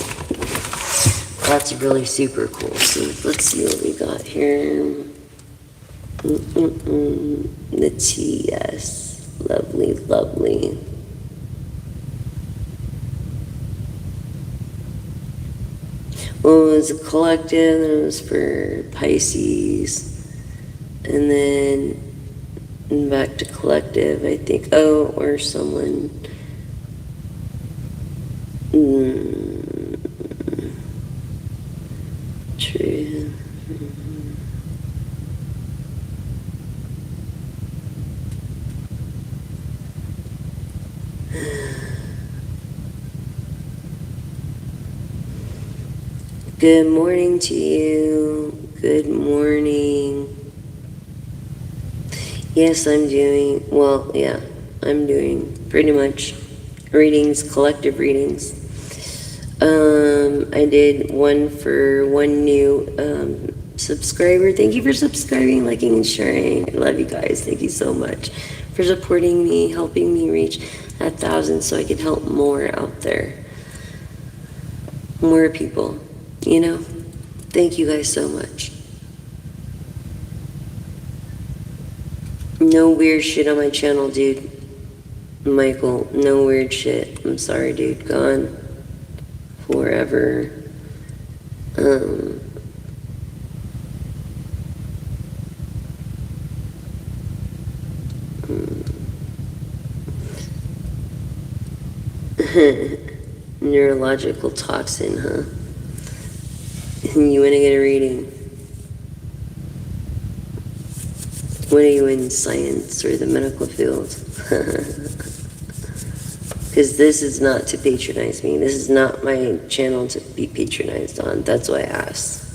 That's really super cool. So let's see what we got here. The TS. Lovely, lovely. Well, it was a collective, and it was for Pisces. And then back to collective, I think. Oh, or someone. True. Good morning to you. Good morning. Yes, I'm doing pretty much readings, collective readings. I did one for one new subscriber. Thank you for subscribing, liking, and sharing. I love you guys. Thank you so much for supporting me, helping me reach 1,000 so I can help more out there. More people. You know, thank you guys so much. No weird shit on my channel, dude. Michael, no weird shit. I'm sorry, dude. Gone forever. Neurological toxin, huh? You want to get a reading? What are you in, science or the medical field? Because this is not to patronize me. This is not my channel to be patronized on. That's why I asked.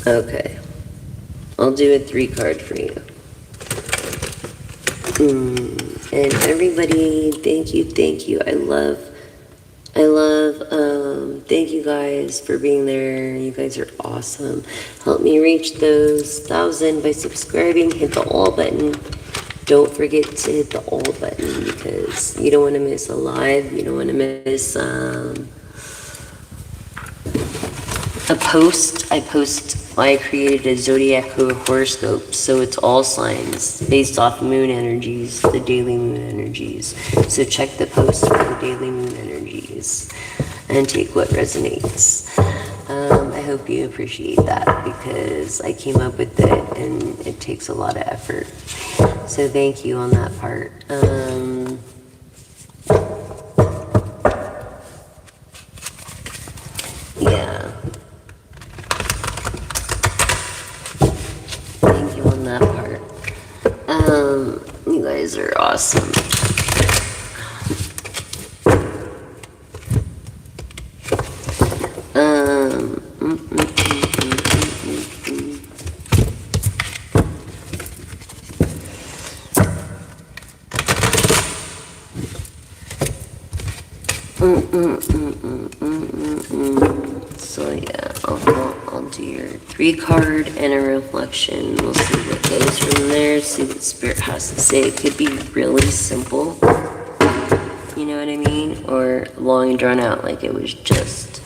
Okay. I'll do a 3-card for you. And everybody, thank you. I love, thank you guys for being there. You guys are awesome. Help me reach those 1,000 by subscribing. Hit the all button. Don't forget to hit the all button because you don't want to miss a live. You don't want to miss a post. I created a zodiac horoscope, so it's all signs based off moon energies, the daily moon energies. So check the post for the daily moon energies and take what resonates. I hope you appreciate that because I came up with it and it takes a lot of effort. So thank you on that part. Yeah. Thank you on that part. You guys are awesome. So yeah, I'll do your 3 card and a reflection. We'll see what goes from there, see what Spirit has to say. It could be really simple, you know what I mean? Or long and drawn out, like it was just,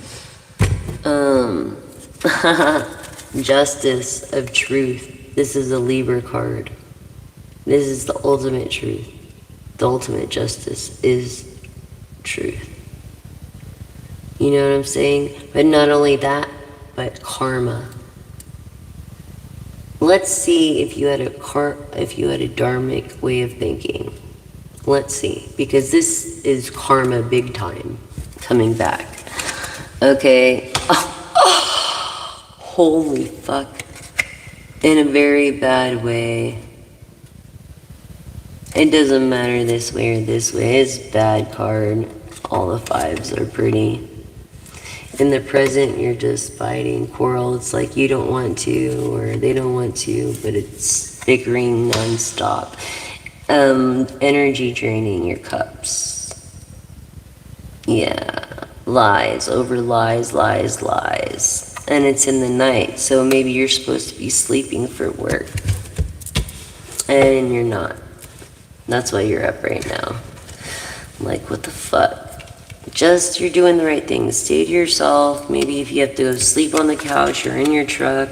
Justice of Truth. This is a Libra card. This is the ultimate truth. The ultimate justice is truth. You know what I'm saying? But not only that, but karma. Let's see if you had a dharmic way of thinking. Let's see, because this is karma big time coming back. Okay. Holy fuck. In a very bad way. It doesn't matter this way or this way. It's a bad card. All the 5s are pretty. In the present, you're just fighting, quarrel. It's like you don't want to, or they don't want to, but it's bickering nonstop. Energy draining your cups. Yeah. Lies over lies, lies, lies. And it's in the night, so maybe you're supposed to be sleeping for work. And you're not. That's why you're up right now. Like, what the fuck? Just, you're doing the right thing. Stay to yourself. Maybe if you have to go sleep on the couch or in your truck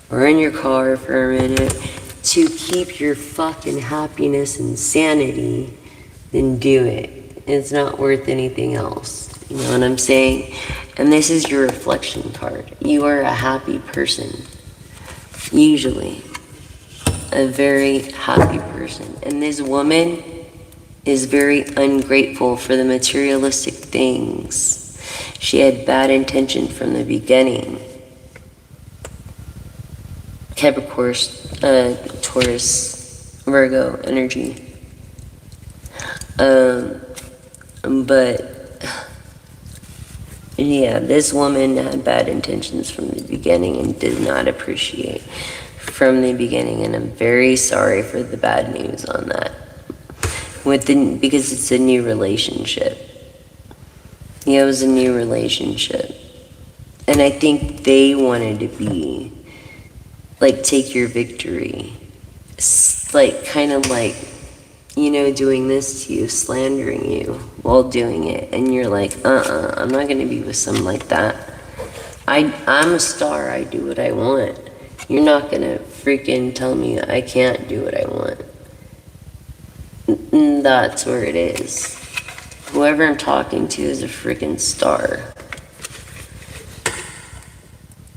or in your car for a minute to keep your fucking happiness and sanity, then do it. It's not worth anything else. You know what I'm saying? And this is your reflection card. You are a happy person. Usually. A very happy person. And this woman is very ungrateful for the materialistic things. She had bad intention from the beginning. Capricorn, Taurus, Virgo energy. But yeah, this woman had bad intentions from the beginning and did not appreciate from the beginning, and I'm very sorry for the bad news on that. Because it's a new relationship. Yeah, it was a new relationship. And I think they wanted to be, like, take your victory. Like, kind of like, you know, doing this to you, slandering you while doing it. And you're like, I'm not going to be with someone like that. I'm a star. I do what I want. You're not going to freaking tell me I can't do what I want. That's where it is. Whoever I'm talking to is a freaking star.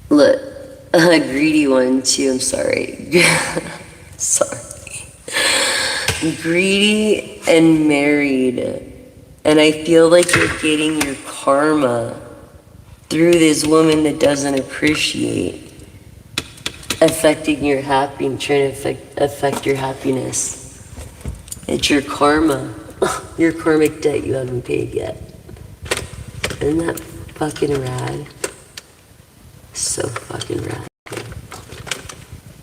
Look, a greedy one too, I'm sorry. Sorry. Greedy and married. And I feel like you're getting your karma through this woman that doesn't appreciate affecting your happiness, trying to affect your happiness. It's your karma, your karmic debt you haven't paid yet. Isn't that fucking rad? So fucking rad.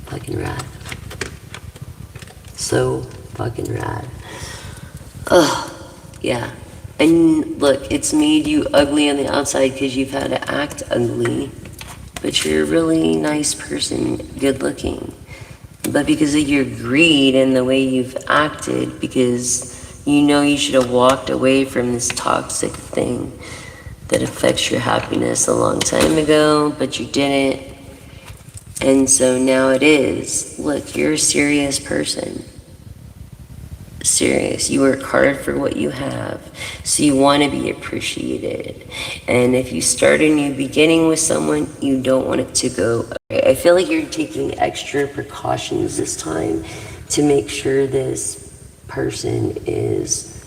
Fucking rad. So fucking rad. Ugh, yeah. And look, it's made you ugly on the outside because you've had to act ugly. But you're a really nice person, good looking. But because of your greed and the way you've acted, because you know you should have walked away from this toxic thing that affects your happiness a long time ago, but you didn't. And so now it is. Look, you're a serious person. Serious. You work hard for what you have, so you want to be appreciated. And if you start a new beginning with someone, you don't want it to go. I feel like you're taking extra precautions this time to make sure this person is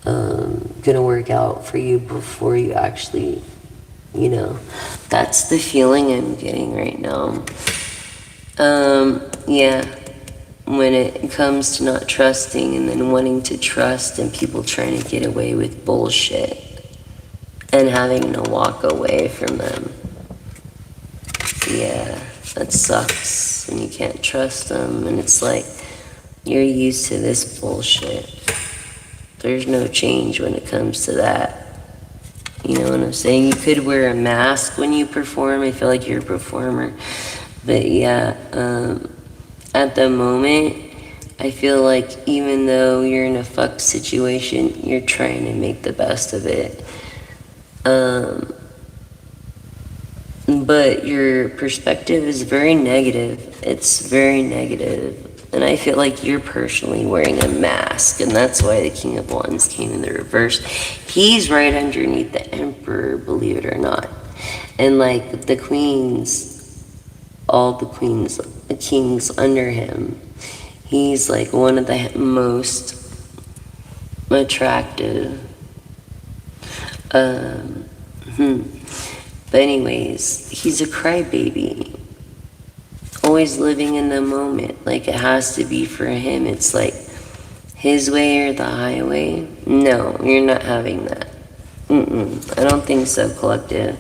gonna work out for you before you actually, you know. That's the feeling I'm getting right now. Yeah. When it comes to not trusting and then wanting to trust and people trying to get away with bullshit and having to walk away from them. Yeah, that sucks when you can't trust them and it's like you're used to this bullshit. There's no change when it comes to that. You know what I'm saying? You could wear a mask when you perform. I feel like you're a performer. But yeah, at the moment, I feel like even though you're in a fucked situation, you're trying to make the best of it. But your perspective is very negative. It's very negative. And I feel like you're personally wearing a mask, and that's why the King of Wands came in the reverse. He's right underneath the Emperor, believe it or not. And like the queens, all the queens, the kings under him, he's like one of the most attractive. But anyways, he's a crybaby. Always living in the moment. Like it has to be for him. It's like his way or the highway. No, you're not having that. I don't think so, collective.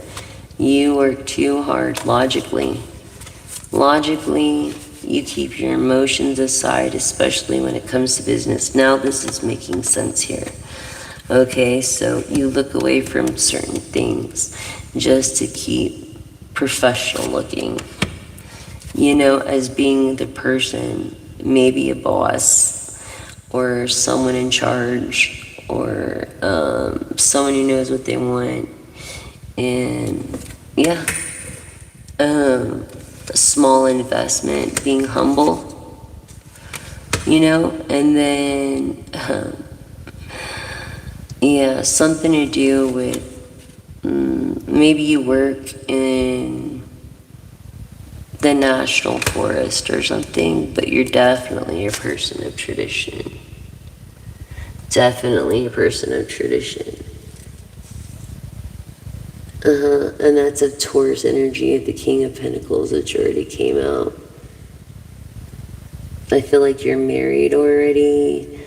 You work too hard logically. Logically, you keep your emotions aside, especially when it comes to business. Now this is making sense here. Okay, so you look away from certain things just to keep professional looking. You know, as being the person, maybe a boss or someone in charge or someone who knows what they want. And yeah, a small investment, being humble, you know, and then yeah, something to do with maybe you work in the national forest or something, but you're definitely a person of tradition. Definitely a person of tradition. And that's a Taurus energy of the King of Pentacles, which already came out. I feel like you're married already.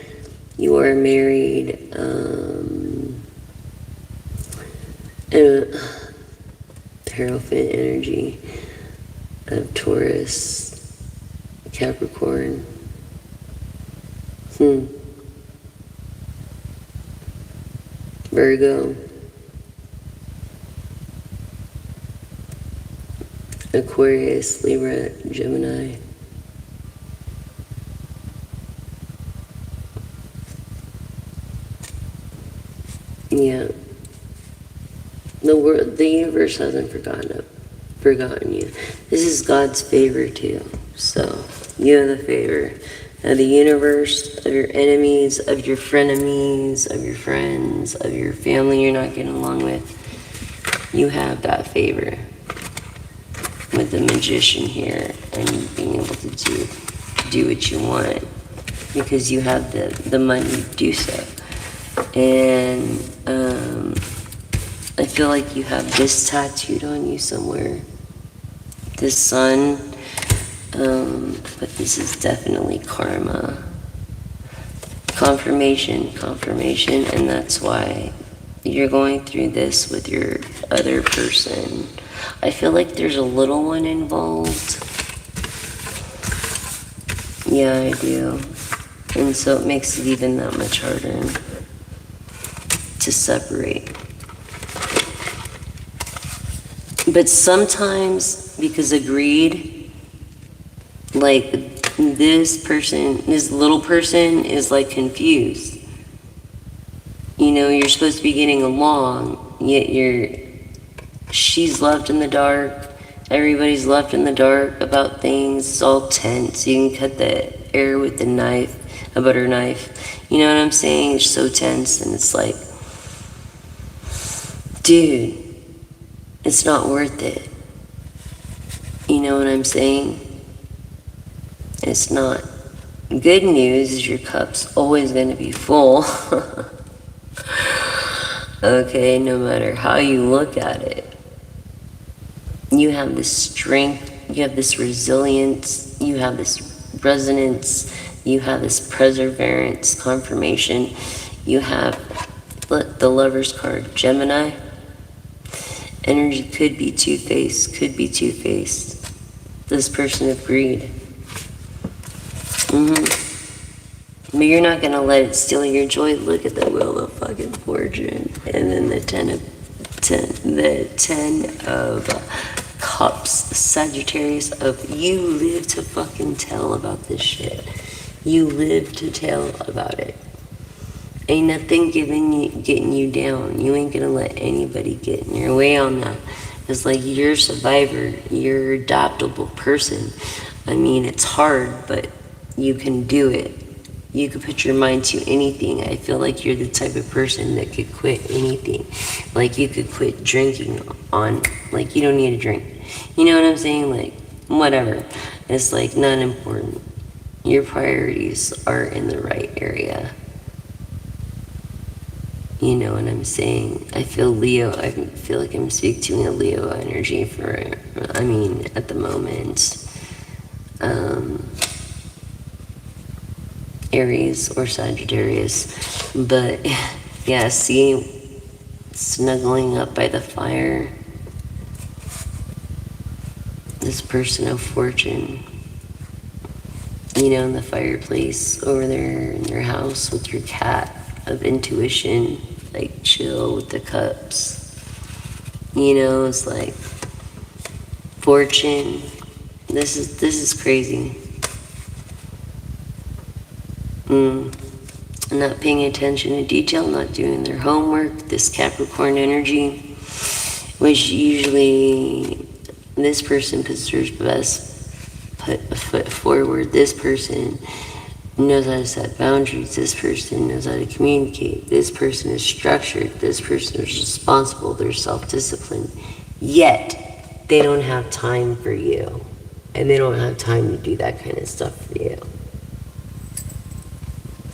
You are married. Hierophant energy of Taurus, Capricorn. Virgo. Aquarius, Libra, Gemini. Yeah. The universe hasn't forgotten you. This is God's favor too. So you have the favor of the universe, of your enemies, of your frenemies, of your friends, of your family you're not getting along with. You have that favor with the Magician here and being able to do what you want because you have the money to do so. And I feel like you have this tattooed on you somewhere. This sun, but this is definitely karma. Confirmation, and that's why you're going through this with your other person. I feel like there's a little one involved. Yeah, I do. And so it makes it even that much harder to separate. But sometimes, because of greed, like this little person is like confused. You know, you're supposed to be getting along, yet she's left in the dark. Everybody's left in the dark about things. It's all tense. You can cut the air with a butter knife. You know what I'm saying? It's so tense, and it's like, dude, it's not worth it. You know what I'm saying? It's not. Good news is your cup's always going to be full. Okay, no matter how you look at it. You have this strength, you have this resilience, you have this resonance, you have this perseverance, confirmation. You have the Lover's card, Gemini. Energy could be two-faced, This person of greed. But you're not gonna let it steal your joy. Look at the Wheel of fucking Fortune, and then the ten of Cups, Sagittarius of you live to fucking tell about this shit. You live to tell about it. Ain't nothing getting you down. You ain't gonna let anybody get in your way on that. It's like you're a survivor. You're an adaptable person. I mean, it's hard, but you can do it. You could put your mind to anything. I feel like you're the type of person that could quit anything. Like you could quit drinking on, like you don't need to drink. You know what I'm saying? Like, whatever. It's like not important. Your priorities are in the right area. You know what I'm saying? I feel Leo. I feel like I'm speaking a Leo energy at the moment. Aries or Sagittarius. But, yeah, see, snuggling up by the fire. This person of fortune. You know, in the fireplace over there in your house with your cat of intuition. Like chill with the cups. You know, it's like fortune. This is crazy. Not paying attention to detail, not doing their homework. This Capricorn energy, which usually this person puts their best put a foot forward. This person knows how to set boundaries. This person knows how to communicate. This person is structured. This person is responsible. They're self-disciplined. Yet, they don't have time for you. And they don't have time to do that kind of stuff for you.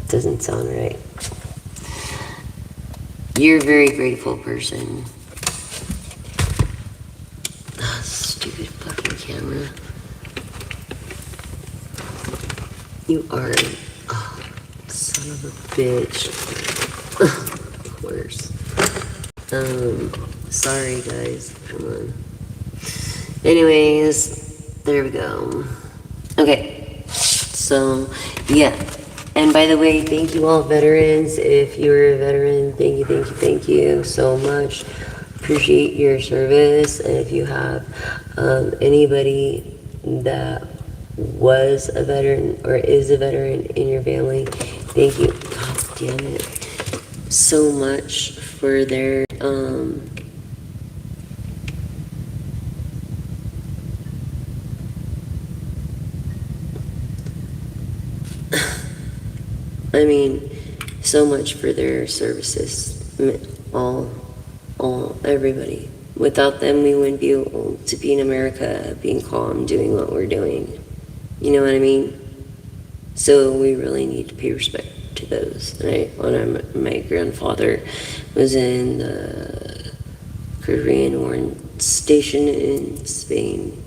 Doesn't sound right. You're a very grateful person. Oh, stupid fucking camera. You are, son of a bitch. Of course. Sorry guys, come on. Anyways, there we go. Okay, so, yeah. And by the way, thank you all veterans. If you're a veteran, thank you so much. Appreciate your service. And if you have anybody that was a veteran or is a veteran in your family, thank you, god damn it, so much for their so much for their services. Everybody. Without them, we wouldn't be able to be in America, being calm, doing what we're doing. You know what I mean? So we really need to pay respect to those. When my grandfather was in the Korean War station in Spain,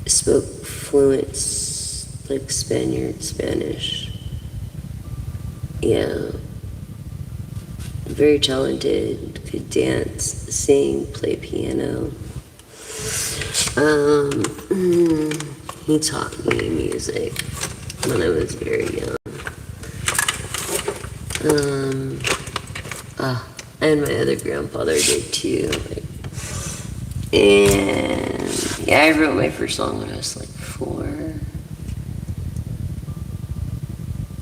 spoke fluent, like Spanish. Yeah. Very talented, could dance, sing, play piano. He taught me music when I was very young. And my other grandfather did too. And yeah, I wrote my first song when I was like 4.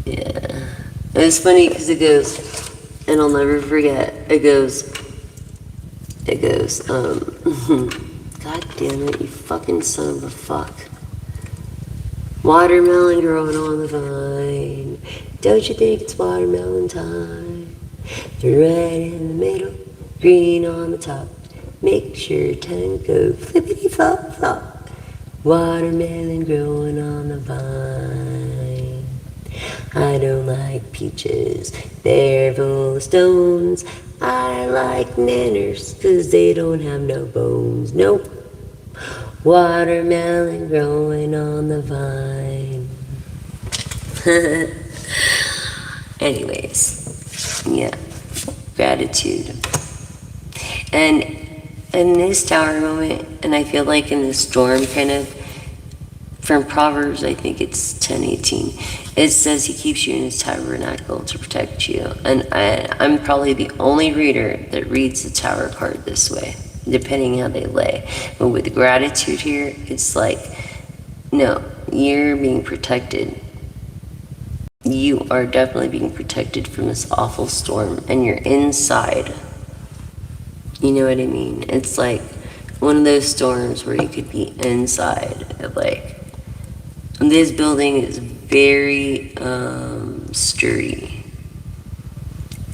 Yeah. It's funny because it goes, and I'll never forget, it goes, god damn it, you fucking son of a fuck. Watermelon growing on the vine, don't you think it's watermelon time? You're red in the middle, green on the top, make sure your tongue go flippity flop flop. Watermelon growing on the vine. I don't like peaches, they're full of stones. I like nanners, 'cause they don't have no bones. Nope. Watermelon growing on the vine. Anyways, yeah, gratitude. And in this tower moment, and I feel like in this storm kind of from Proverbs, I think it's 10:18. It says he keeps you in his tabernacle to protect you. And I'm probably the only reader that reads the tower card this way, depending how they lay. But with gratitude here, it's like, no, you're being protected. You are definitely being protected from this awful storm, and you're inside. You know what I mean? It's like one of those storms where you could be inside. Like, this building is very sturdy.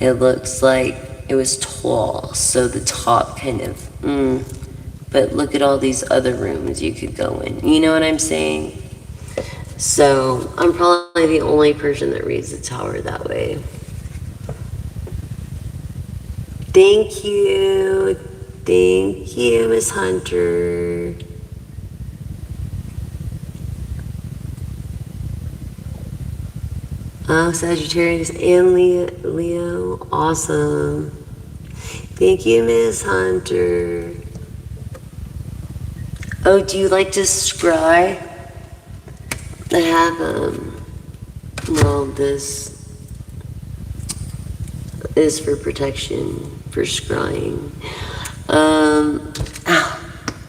It looks like it was tall, so the top kind of, but look at all these other rooms you could go in. You know what I'm saying? So I'm probably the only person that reads the tower that way. Thank you. Thank you, Miss Hunter. Oh, Sagittarius and Leo. Awesome. Thank you, Miss Hunter. Oh, do you like to scry? I have, well, this is for protection, for scrying.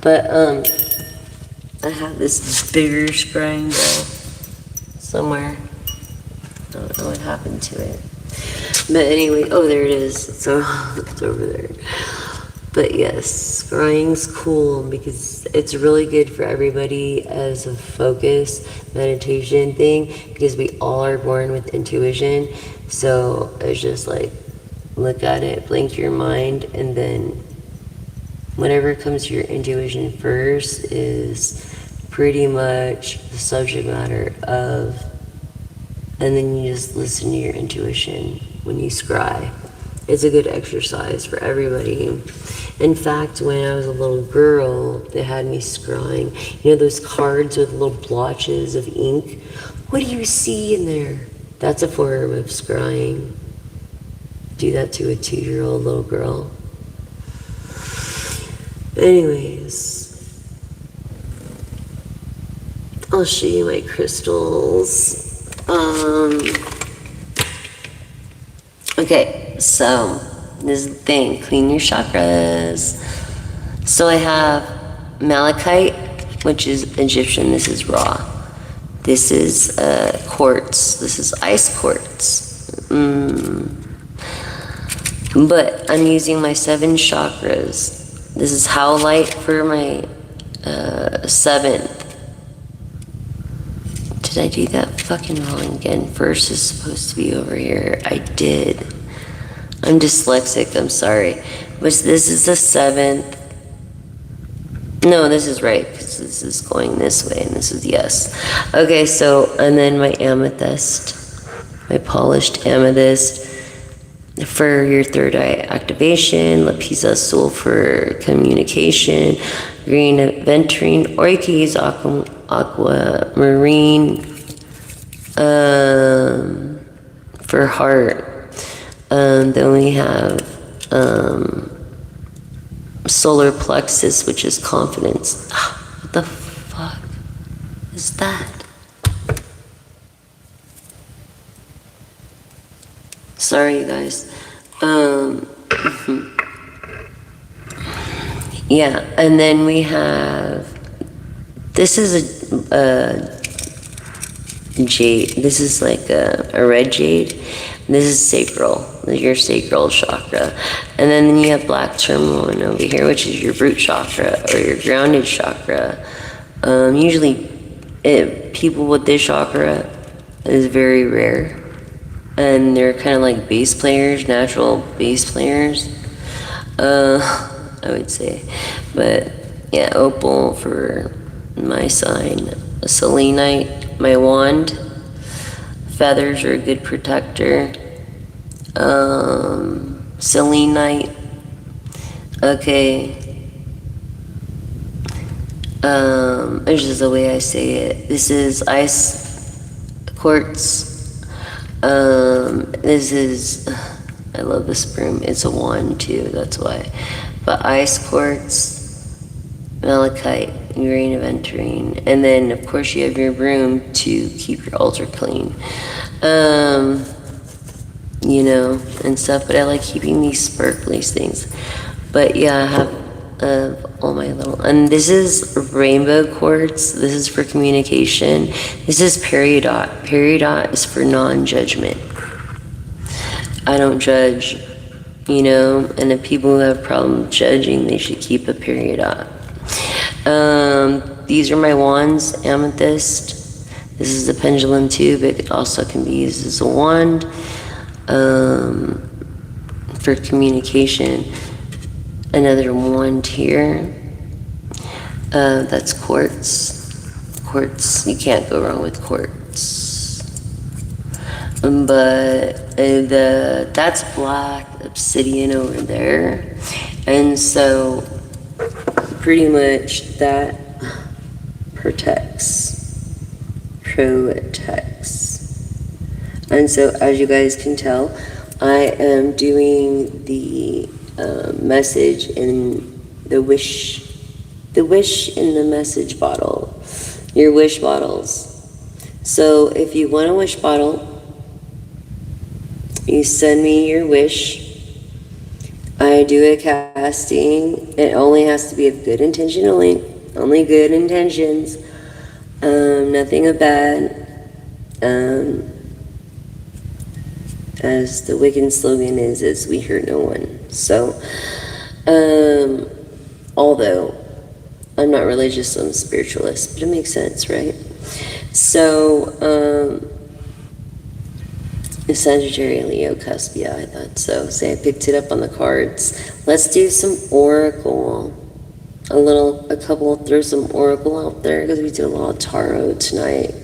But, I have this bigger scrying ball somewhere. I don't know what happened to it. But anyway, oh, there it is. So it's over there. But yes, scrying's cool because it's really good for everybody as a focus meditation thing, because we all are born with intuition. So it's just like, look at it, blink your mind, and then whatever comes to your intuition first is pretty much the subject matter of, and then you just listen to your intuition when you scry. It's a good exercise for everybody. In fact, when I was a little girl, they had me scrying. You know those cards with little blotches of ink? What do you see in there? That's a form of scrying. Do that to a 2-year-old little girl. Anyways, I'll show you my crystals. Okay, so this is the thing, clean your chakras. So I have malachite, which is Egyptian, this is raw. This is quartz, this is ice quartz. But I'm using my 7 chakras. This is howlite for my 7th. Did I do that fucking wrong again? First is supposed to be over here. I did. I'm dyslexic, I'm sorry. But this is the 7th. No, this is right, because this is going this way, and this is yes. Okay, so, and then my amethyst, my polished amethyst for your third eye activation, lapis azul for communication, green aventurine, or you can use aquamarine for heart. Then we have solar plexus, which is confidence. What the fuck is that? Sorry, you guys. Yeah, and then we have, this is a jade. This is like a red jade. This is sacral, your sacral chakra. And then you have black tourmaline over here, which is your root chakra or your grounded chakra. Usually people with this chakra is very rare. And they're kind of like bass players, natural bass players, I would say. But yeah, opal for my sign, selenite, my wand. Feathers are a good protector. Selenite. Okay. This is the way I say it. This is ice quartz. This is, I love this broom. It's a wand too, that's why. But ice quartz, malachite, grain of entering. And then, of course, you have your broom to keep your altar clean. You know, and stuff. But I like keeping these sparkly things. But yeah, I have all my little... And this is rainbow quartz. This is for communication. This is peridot. Peridot is for non-judgment. I don't judge, you know, and if people who have problems judging, they should keep a peridot. These are my wands, amethyst. This is the pendulum tube. It also can be used as a wand for communication. Another wand here. That's quartz. Quartz, you can't go wrong with quartz. But that's black obsidian over there, and so pretty much that protects. And so, as you guys can tell, I am doing the message in the wish in the message bottle, your wish bottles. So if you want a wish bottle, you send me your wish. I do a casting. It only has to be of good intention, only good intentions. Nothing of bad. As the Wiccan slogan is we hurt no one. So, although I'm not religious, I'm spiritualist, but it makes sense, right? So, Sagittarius, Leo, Cuspia, I thought so. Say I picked it up on the cards. Let's do some oracle. Throw some oracle out there because we did a lot of tarot tonight.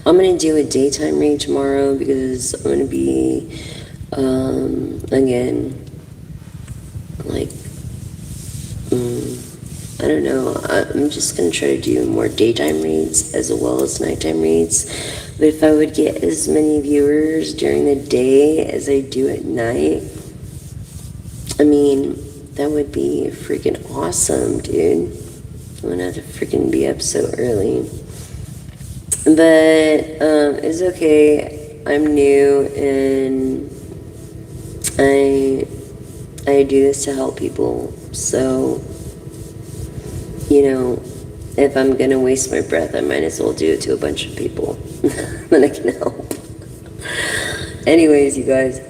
I'm going to do a daytime read tomorrow because I'm going to be, again, like, I don't know. I'm just going to try to do more daytime reads as well as nighttime reads. But if I would get as many viewers during the day as I do at night, I mean, that would be freaking awesome, dude. I'm going to have to freaking be up so early. But it's okay. I'm new and I do this to help people. So, you know, if I'm gonna waste my breath, I might as well do it to a bunch of people that I can help. Anyways, you guys,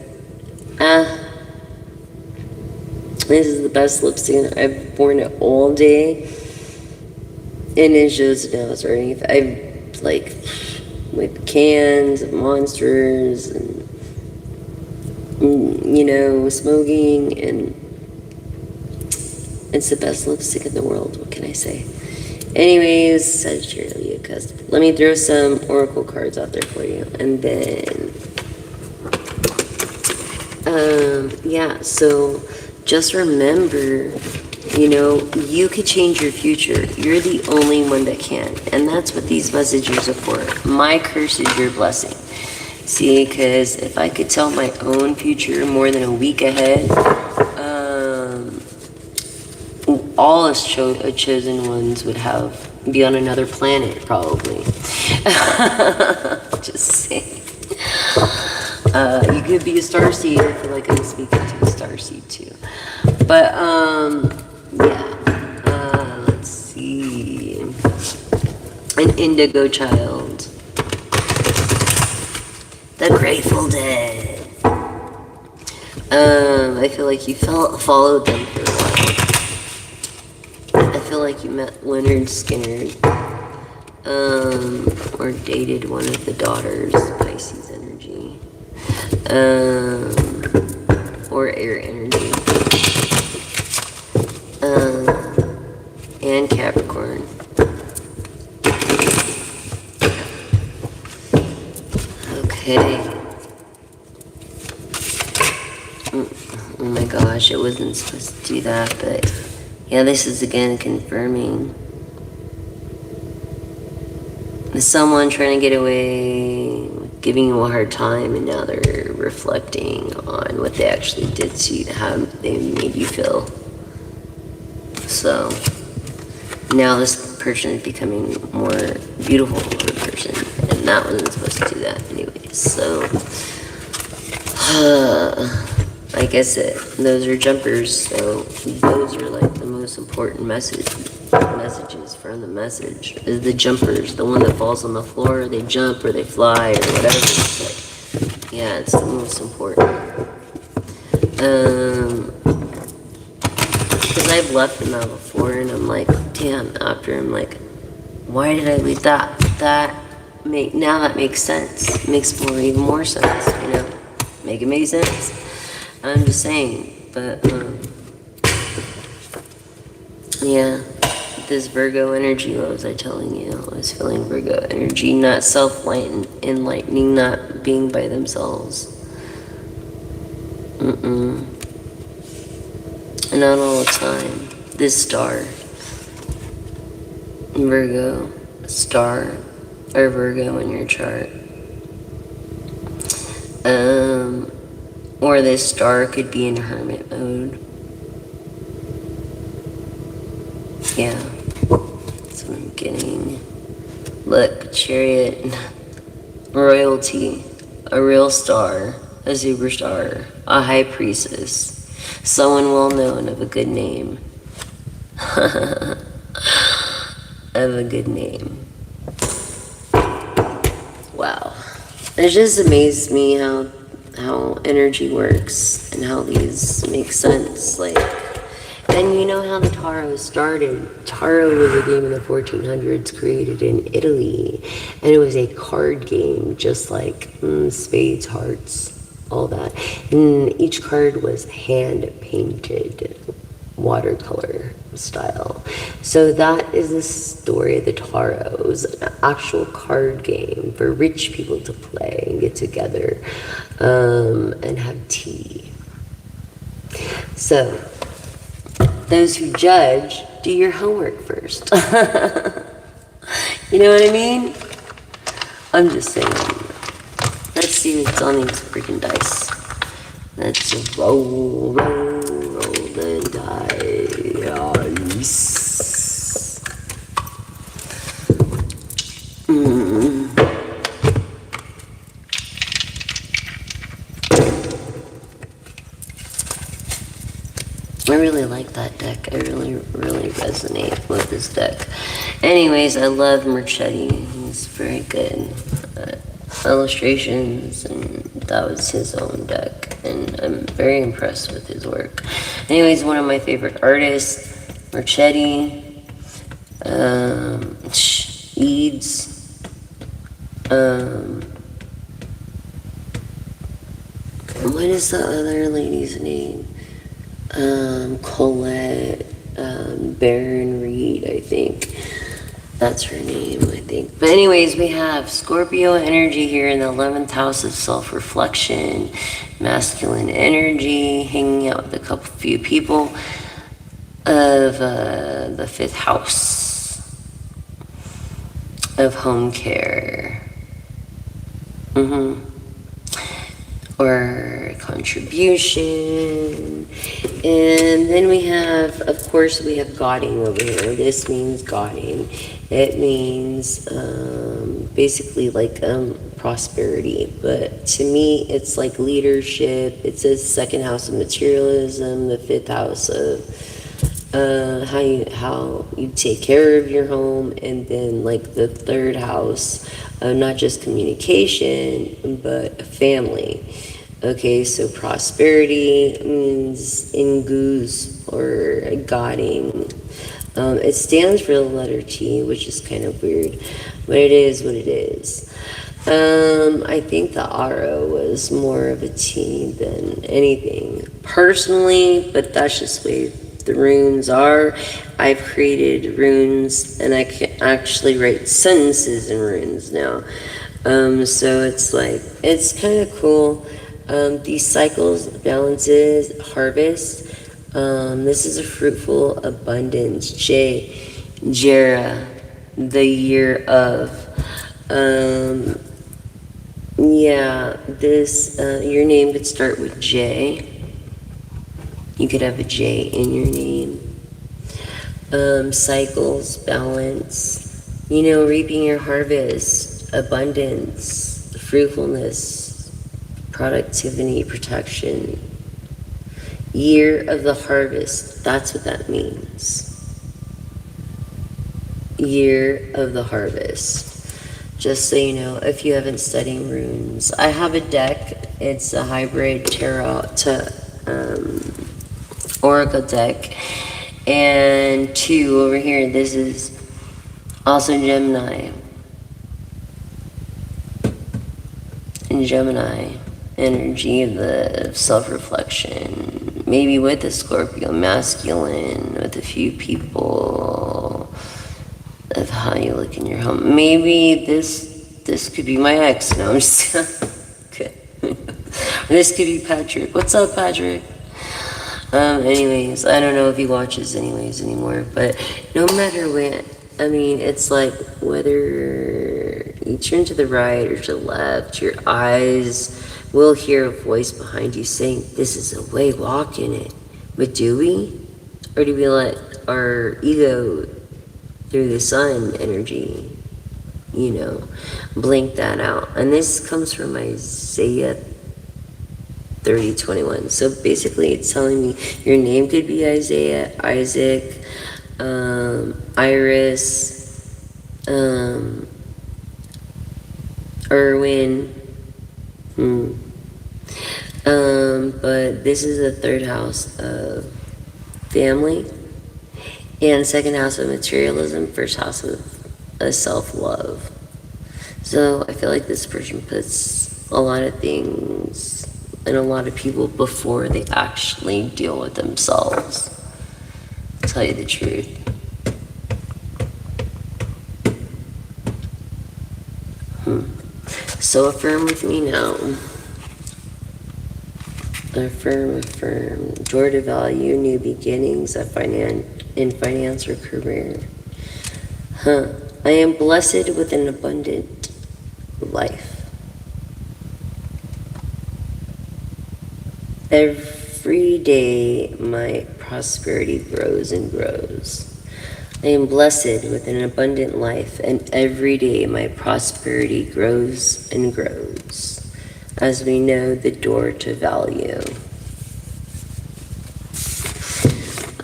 this is the best lipstick. I've worn it all day, and it shows nails or anything. I've like with cans of Monsters and you know, smoking, and it's the best lipstick in the world. What can I say? Anyways, Sagittarius, let me throw some oracle cards out there for you, and then yeah, so just remember, you know, you could change your future. You're the only one that can, and that's what these messages are for. My curse is your blessing. See, because if I could tell my own future more than a week ahead, all us chosen ones would be on another planet, probably. Just saying. You could be a starseed. I feel like I'm speaking to a starseed too. But yeah. Let's see. An indigo child. The Grateful Dead. I feel like you followed them for a while. I feel like you met Leonard Skinner. Or dated one of the daughters, Pisces energy. Or air energy. And Capricorn. Okay. Oh my gosh, it wasn't supposed to do that, but yeah, this is again confirming. Someone trying to get away, giving you a hard time, and now they're reflecting on what they actually did to you, how they made you feel. So now this person is becoming more beautiful of a person, and that wasn't supposed to do that anyways. So, like I said, those are jumpers. So those are like the most important messages from the message. Is the jumpers, the one that falls on the floor, they jump or they fly or whatever. It's like, yeah, it's the most important. Because I've left them out before, and I'm like, damn. After I'm like, why did I leave that? Now that makes sense. It makes even more sense. You know, make it make sense. I'm just saying, but yeah. This Virgo energy, what was I telling you? I was feeling Virgo energy, not self-enlightening, not being by themselves. Not all the time. This star, Virgo, star, or Virgo in your chart. Or this star could be in hermit mode. Yeah, that's what I'm getting. Look, Chariot, royalty, a real star, a superstar, a high priestess, someone well known of a good name. Of a good name. Wow. It just amazes me how energy works and how these make sense. Like, and you know how the tarot started. Tarot was a game in the 1400s created in Italy, and it was a card game, just like spades, hearts, all that. And each card was hand painted, watercolor style. So that is the story of the tarot. It was an actual card game for rich people to play and get together and have tea. So those who judge, do your homework first. You know what I mean? I'm just saying. Let's see what's on these freaking dice. Let's roll the dice. I really like that deck. I really resonate with this deck. Anyways, I love Marchetti. He's very good. Illustrations, and that was his own deck, and I'm very impressed with his work. Anyways, one of my favorite artists, Marchetti, Eads, what is the other lady's name? Colette, Baron Reed, I think. That's her name, I think. But anyways, we have Scorpio energy here in the 11th house of self-reflection, masculine energy, hanging out with a few people of the 5th house of home care. Or contribution. And then we have, of course, we have godding over here. This means godding. It means basically like prosperity. But to me, it's like leadership. It says 2nd house of materialism, the 5th house of how you take care of your home, and then like the 3rd house of not just communication but family. Okay, so prosperity means ingus or godding. It stands for the letter T, which is kind of weird, but it is what it is. I think the RO was more of a T than anything personally, but that's just the way the runes are. I've created runes, and I can actually write sentences in runes now. So it's like, it's kind of cool. These cycles, balances, harvest. This is a fruitful abundance. Jera, the year of. Yeah, this, your name could start with J. You could have a J in your name. cycles, balance, you know, reaping your harvest, abundance, fruitfulness, productivity, protection. Year of the harvest, that's what that means. Year of the harvest. Just so you know, if you haven't studied runes, I have a deck. It's a hybrid tarot to oracle deck, and two over here. This is also Gemini. And Gemini energy of the self-reflection, maybe with a Scorpio masculine, with a few people, of how you look in your home. Maybe this could be my ex. No, I'm just okay. This could be Patrick. What's up, Patrick? Anyways, I don't know if he watches anyways anymore, but no matter what, I mean, it's like whether you turn to the right or to the left, your eyes will hear a voice behind you saying, this is a way, walk in it. But do we? Or do we let our ego through the sun energy, you know, blink that out? And this comes from Isaiah 30:21. So basically it's telling me your name could be Isaiah, Isaac, Iris, Irwin. But this is the third house of family, and second house of materialism, first house of self-love. So I feel like this person puts a lot of things and a lot of people before they actually deal with themselves. I'll tell you the truth. So affirm with me now. Affirm. Door to value, new beginnings in finance or career. I am blessed with an abundant life. Every day my prosperity grows and grows. I am blessed with an abundant life, and every day my prosperity grows and grows. As we know, the door to value.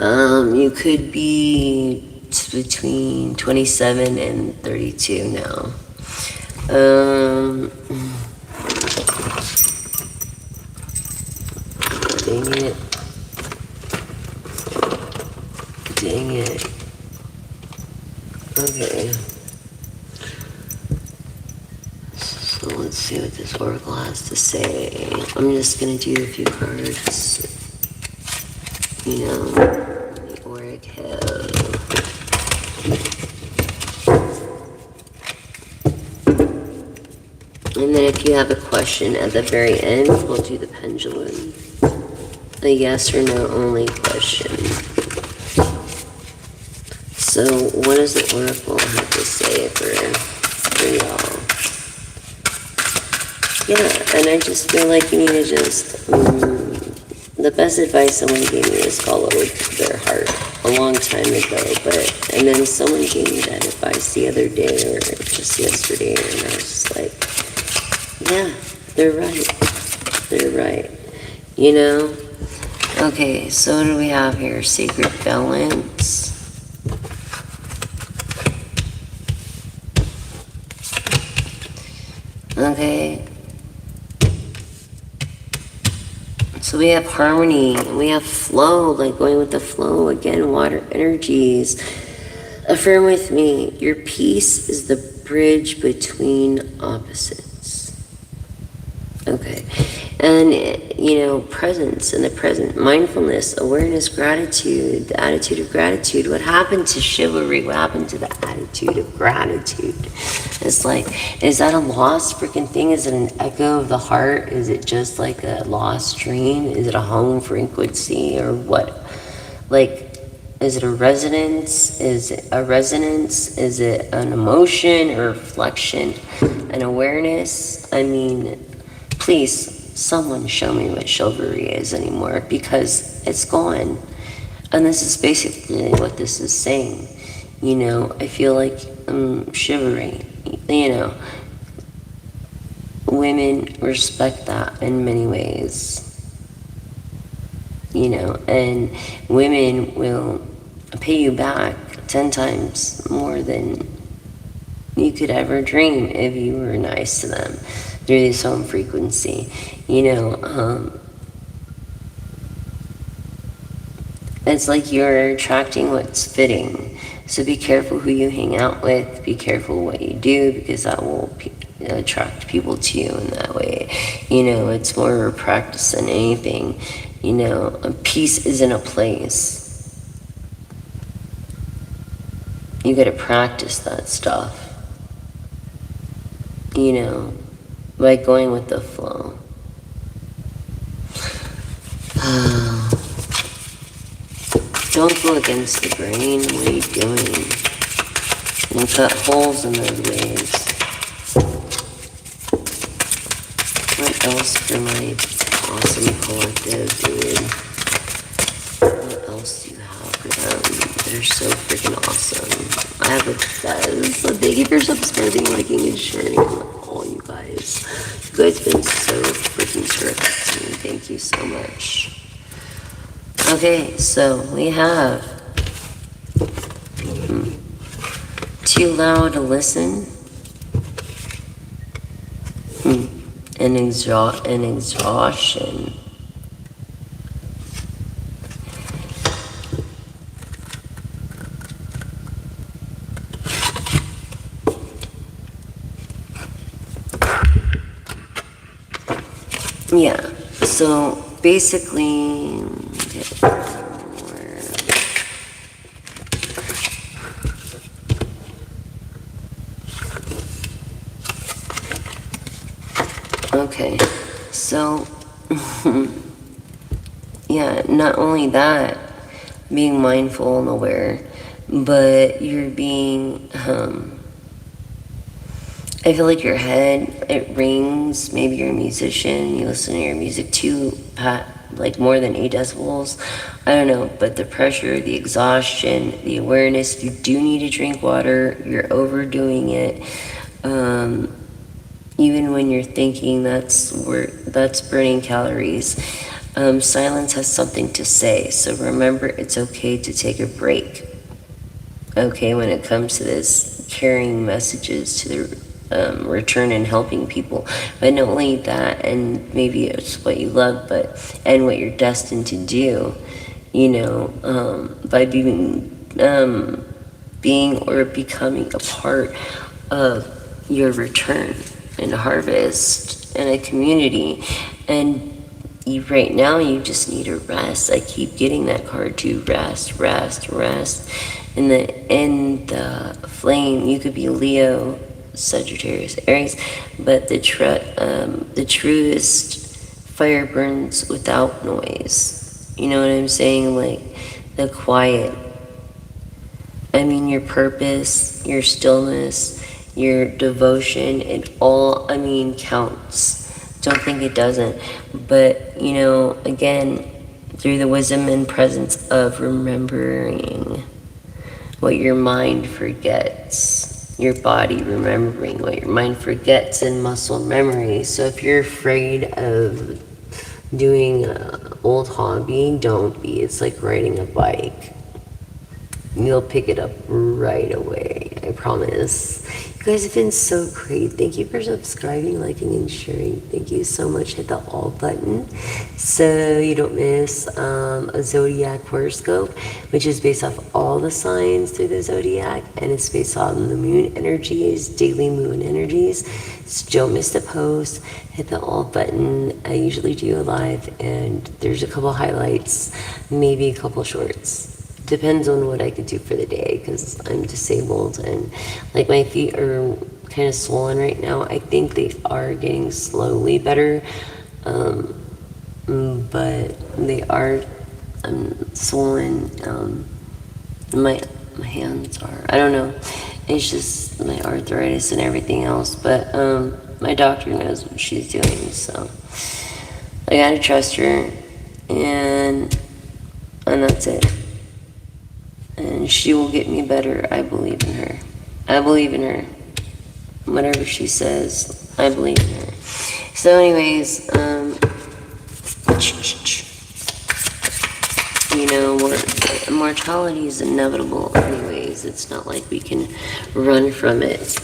You could be between 27 and 32 now. Dang it. Okay. So let's see what this oracle has to say. I'm just gonna do a few cards. You know, the oracle. And then if you have a question at the very end, we'll do the pendulum. A yes or no only question. So what does the oracle have to say for y'all? Yeah, and I just feel like you need to just, the best advice someone gave me is follow their heart a long time ago, and then someone gave me that advice the other day or just yesterday, and I was just like, yeah, they're right, you know? Okay, so what do we have here? Sacred balance. Okay. So we have harmony, we have flow, like going with the flow. Again, water energies. Affirm with me, your peace is the bridge between opposites. Okay. And, you know, presence in the present, mindfulness, awareness, gratitude, the attitude of gratitude. What happened to chivalry? What happened to the attitude of gratitude? It's like, is that a lost freaking thing? Is it an echo of the heart? Is it just like a lost dream? Is it a home frequency or what? Like, is it a resonance? Is it a resonance? Is it an emotion or reflection? An awareness? I mean, please, someone show me what chivalry is anymore, because it's gone. And this is basically what this is saying. You know, I feel like I'm shivering. You know, women respect that in many ways. You know, and women will pay you back 10 times more than you could ever dream if you were nice to them through this home frequency. You know, it's like you're attracting what's fitting. So be careful who you hang out with, be careful what you do, because that will attract people to you in that way. You know, it's more of a practice than anything. You know, peace isn't a place. You gotta practice that stuff. You know, by going with the flow. Don't go against the grain. What are you doing? And cut holes in those waves. What else for my awesome collective, dude? What else do you have for them? They're so freaking awesome. I have a buzz. So thank you for subscribing, liking, and sharing with all you guys. You guys have been so freaking terrific to me. Thank you so much. Okay, so we have too loud to listen, and exhaustion. Yeah, so basically, okay, so yeah, not only that, being mindful and aware, but you're being, I feel like your head, it rings. Maybe you're a musician, you listen to your music too, like more than 8 decibels. I don't know, but the pressure, the exhaustion, the awareness, you do need to drink water, you're overdoing it. Even when you're thinking that's burning calories. Silence has something to say, so remember it's okay to take a break. Okay, when it comes to this, carrying messages to the return and helping people, but not only that, and maybe it's what you love, and what you're destined to do, you know, by being or becoming a part of your return and harvest and a community. And right now you just need to rest. I keep getting that card to rest. In the flame, you could be Leo, Sagittarius, Aries, but the truest fire burns without noise. You know what I'm saying? Like the quiet. I mean, your purpose, your stillness, your devotion, it all, I mean, counts. Don't think it doesn't. But, you know, again, through the wisdom and presence of remembering what your mind forgets, your body remembering what your mind forgets, and muscle memory. So if you're afraid of doing an old hobby, don't be. It's like riding a bike. You'll pick it up right away, I promise. You guys have been so great. Thank you for subscribing, liking, and sharing. Thank you so much. Hit the all button so you don't miss a zodiac horoscope, which is based off all the signs through the zodiac, and it's based on the moon energies, daily moon energies. So don't miss the post. Hit the all button. I usually do a live, and there's a couple highlights, maybe a couple shorts. Depends on what I could do for the day, because I'm disabled and like my feet are kind of swollen right now. I think they are getting slowly better, but they are swollen. My hands are, I don't know, it's just my arthritis and everything else, but my doctor knows what she's doing, so I gotta trust her, and that's it. and she will get me better. I believe in her. I believe in her. Whatever she says, I believe in her. So anyways, you know, mortality is inevitable anyways. It's not like we can run from it.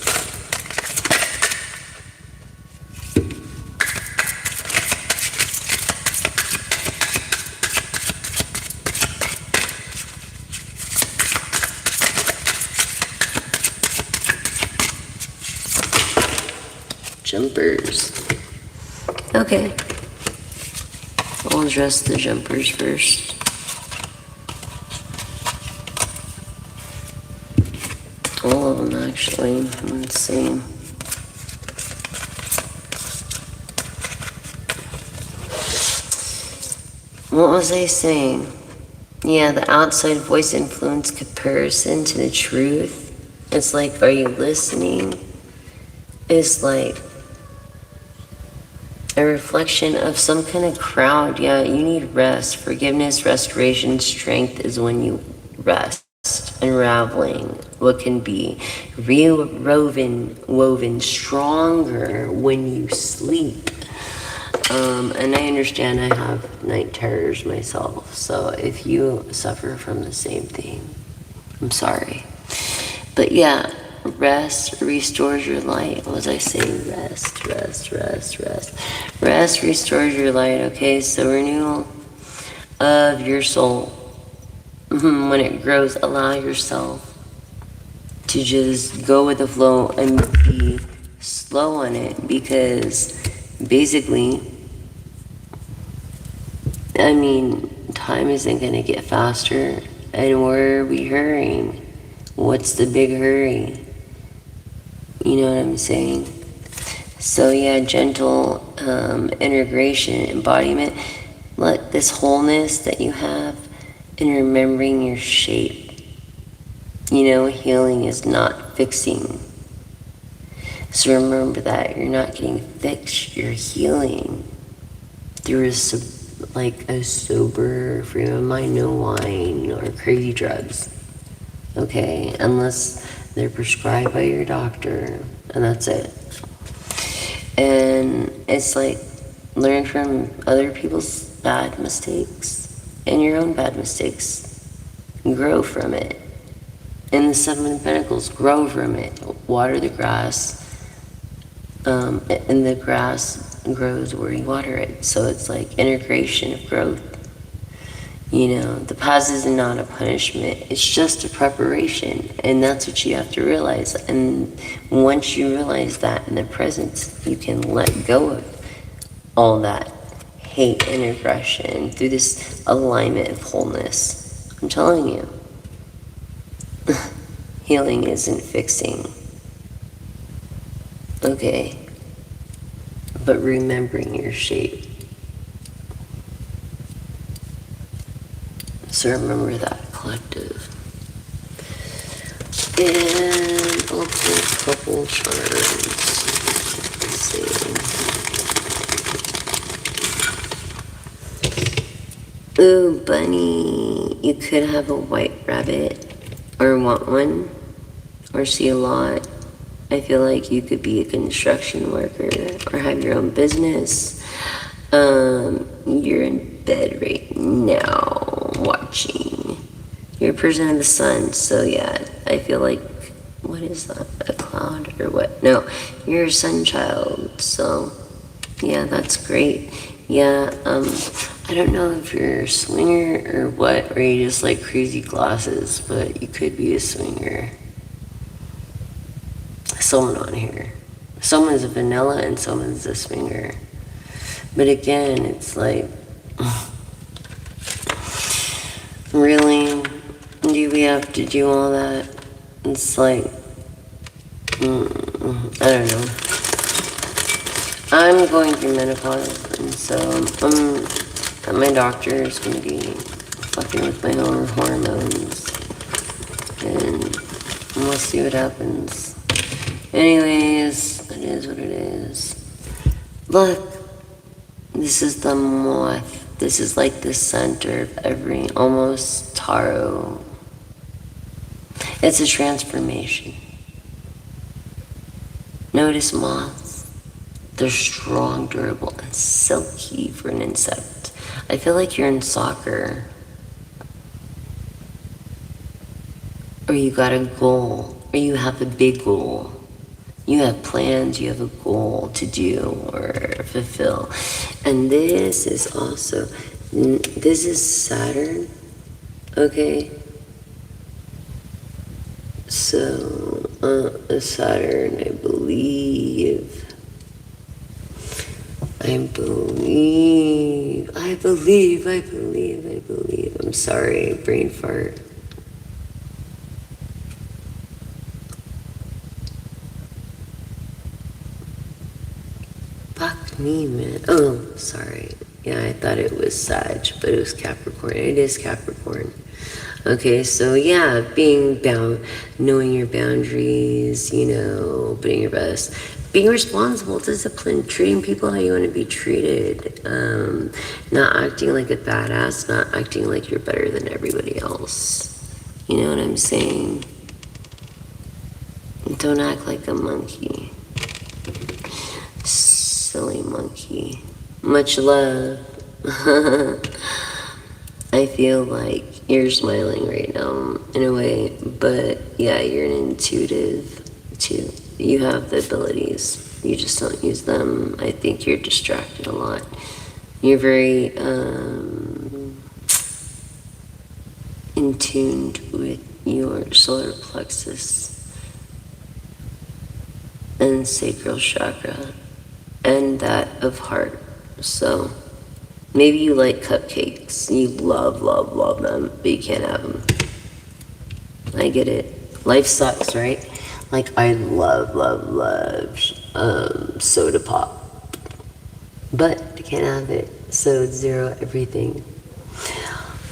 Jumpers. Okay. I'll address the jumpers first. All of them, actually. Let's see. What was I saying? Yeah, the outside voice influence comparison to the truth. It's like, are you listening? It's like a reflection of some kind of crowd. Yeah, you need rest. Forgiveness, restoration, strength is when you rest. Unraveling what can be woven stronger when you sleep. And I understand I have night terrors myself, so if you suffer from the same thing, I'm sorry. But yeah, rest restores your light. What was I saying? Rest restores your light. Okay, so renewal of your soul. When it grows, allow yourself to just go with the flow and be slow on it, because basically, I mean, time isn't going to get faster, and where are we hurrying? What's the big hurry? You know what I'm saying? So yeah, gentle integration, embodiment, like this wholeness that you have, and remembering your shape. You know, healing is not fixing. So remember that you're not getting fixed, you're healing through a sober frame of mind, no wine or crazy drugs. Okay, unless they're prescribed by your doctor, and that's it. And it's like, learn from other people's bad mistakes and your own bad mistakes. Grow from it. In the Seven of Pentacles, grow from it. Water the grass, and the grass grows where you water it. So it's like integration of growth. You know, the past is not a punishment. It's just a preparation. And that's what you have to realize. And once you realize that in the present, you can let go of all that hate and aggression through this alignment of wholeness. I'm telling you, healing isn't fixing. Okay? But remembering your shape. So remember that, collective. And I'll pull a couple charms. Let's see. Ooh, bunny. You could have a white rabbit, or want one, or see a lot. I feel like you could be a construction worker or have your own business. You're in bed right now watching. You're a person of the sun, so yeah, I feel like, what is that, a cloud or what? No, you're a sun child, so yeah, that's great. Yeah, I don't know if you're a swinger or what, or you just like crazy glasses, but you could be a swinger. Someone on here. Someone's a vanilla and someone's a swinger. But again, it's like, really? Do we have to do all that? It's like, I don't know. I'm going through menopause, and so my doctor is going to be fucking with my own hormones, and we'll see what happens. Anyways, it is what it is. Look, this is the moth. This is like the center of every, almost tarot It's a transformation. Notice moths. They're strong, durable, and silky for an insect. I feel like you're in soccer. Or you got a goal. Or you have a big goal. You have plans, you have a goal to do or fulfill. And this is also, this is Saturn, okay? So, Saturn, I believe, I'm sorry, brain fart. Fuck me, man. Oh, sorry. Yeah, I thought it was Sag, but it was Capricorn. It is Capricorn. Okay, so yeah, being bound, knowing your boundaries, you know, putting your best, being responsible, disciplined, treating people how you want to be treated, not acting like a badass, not acting like you're better than everybody else. You know what I'm saying? Don't act like a monkey. Silly monkey. Much love. I feel like you're smiling right now in a way, but yeah, you're an intuitive too. You have the abilities, you just don't use them. I think you're distracted a lot. You're very in tuned with your solar plexus and sacral chakra and that of heart. So maybe you like cupcakes. You love them, but you can't have them. I get it. Life sucks, right? Like, I love soda pop. But I can't have it. So it's zero everything.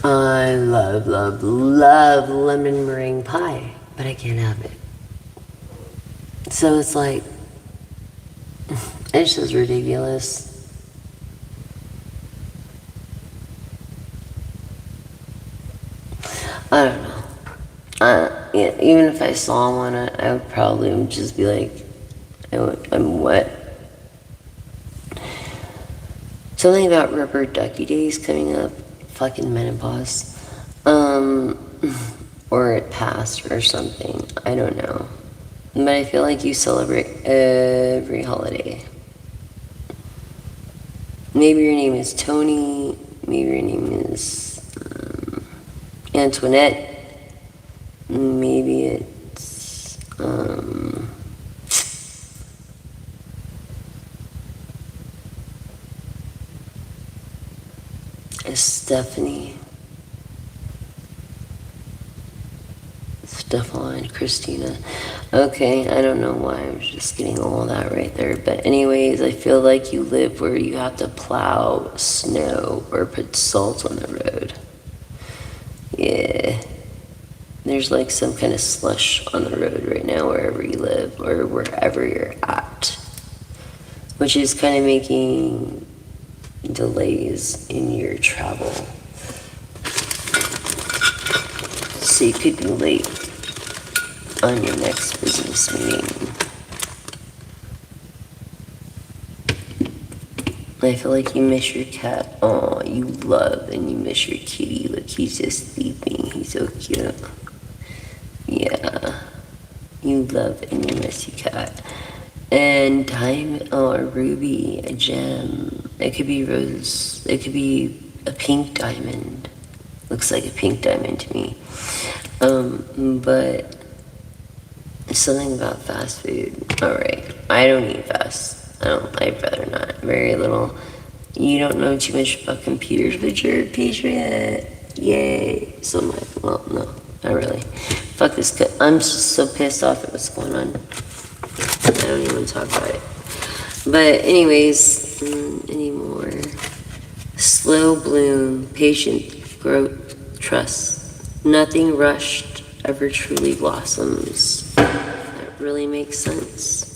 I love lemon meringue pie, but I can't have it. So it's like, it's just ridiculous. I don't know. Yeah, even if I saw one, I would probably just be like, I'm what? Something about rubber ducky days coming up. Fucking menopause. Or it passed or something. I don't know. But I feel like you celebrate every holiday. Maybe your name is Tony. Maybe your name is Antoinette. Maybe it's Stephanie, Stefan, Christina. Okay, I don't know why I was just getting all that right there. But anyways, I feel like you live where you have to plow snow or put salt on the road. Yeah. There's like some kind of slush on the road right now wherever you live or wherever you're at. Which is kind of making delays in your travel. So you could be late on your next business meeting. I feel like you miss your cat. Oh, you love and you miss your kitty. Look, he's just sleeping. He's so cute. Yeah. You love and you miss your cat. And diamond or ruby, a gem. It could be rose. It could be a pink diamond. Looks like a pink diamond to me. But something about fast food. Alright. I don't eat fast. I'd rather not. Very little. You don't know too much about computers, but you're a patriot. Yay. So I'm like, well, no, not really. Fuck this. I'm just so pissed off at what's going on. I don't even talk about it. But anyways, anymore. Slow bloom, patient growth, trust. Nothing rushed ever truly blossoms. That really makes sense.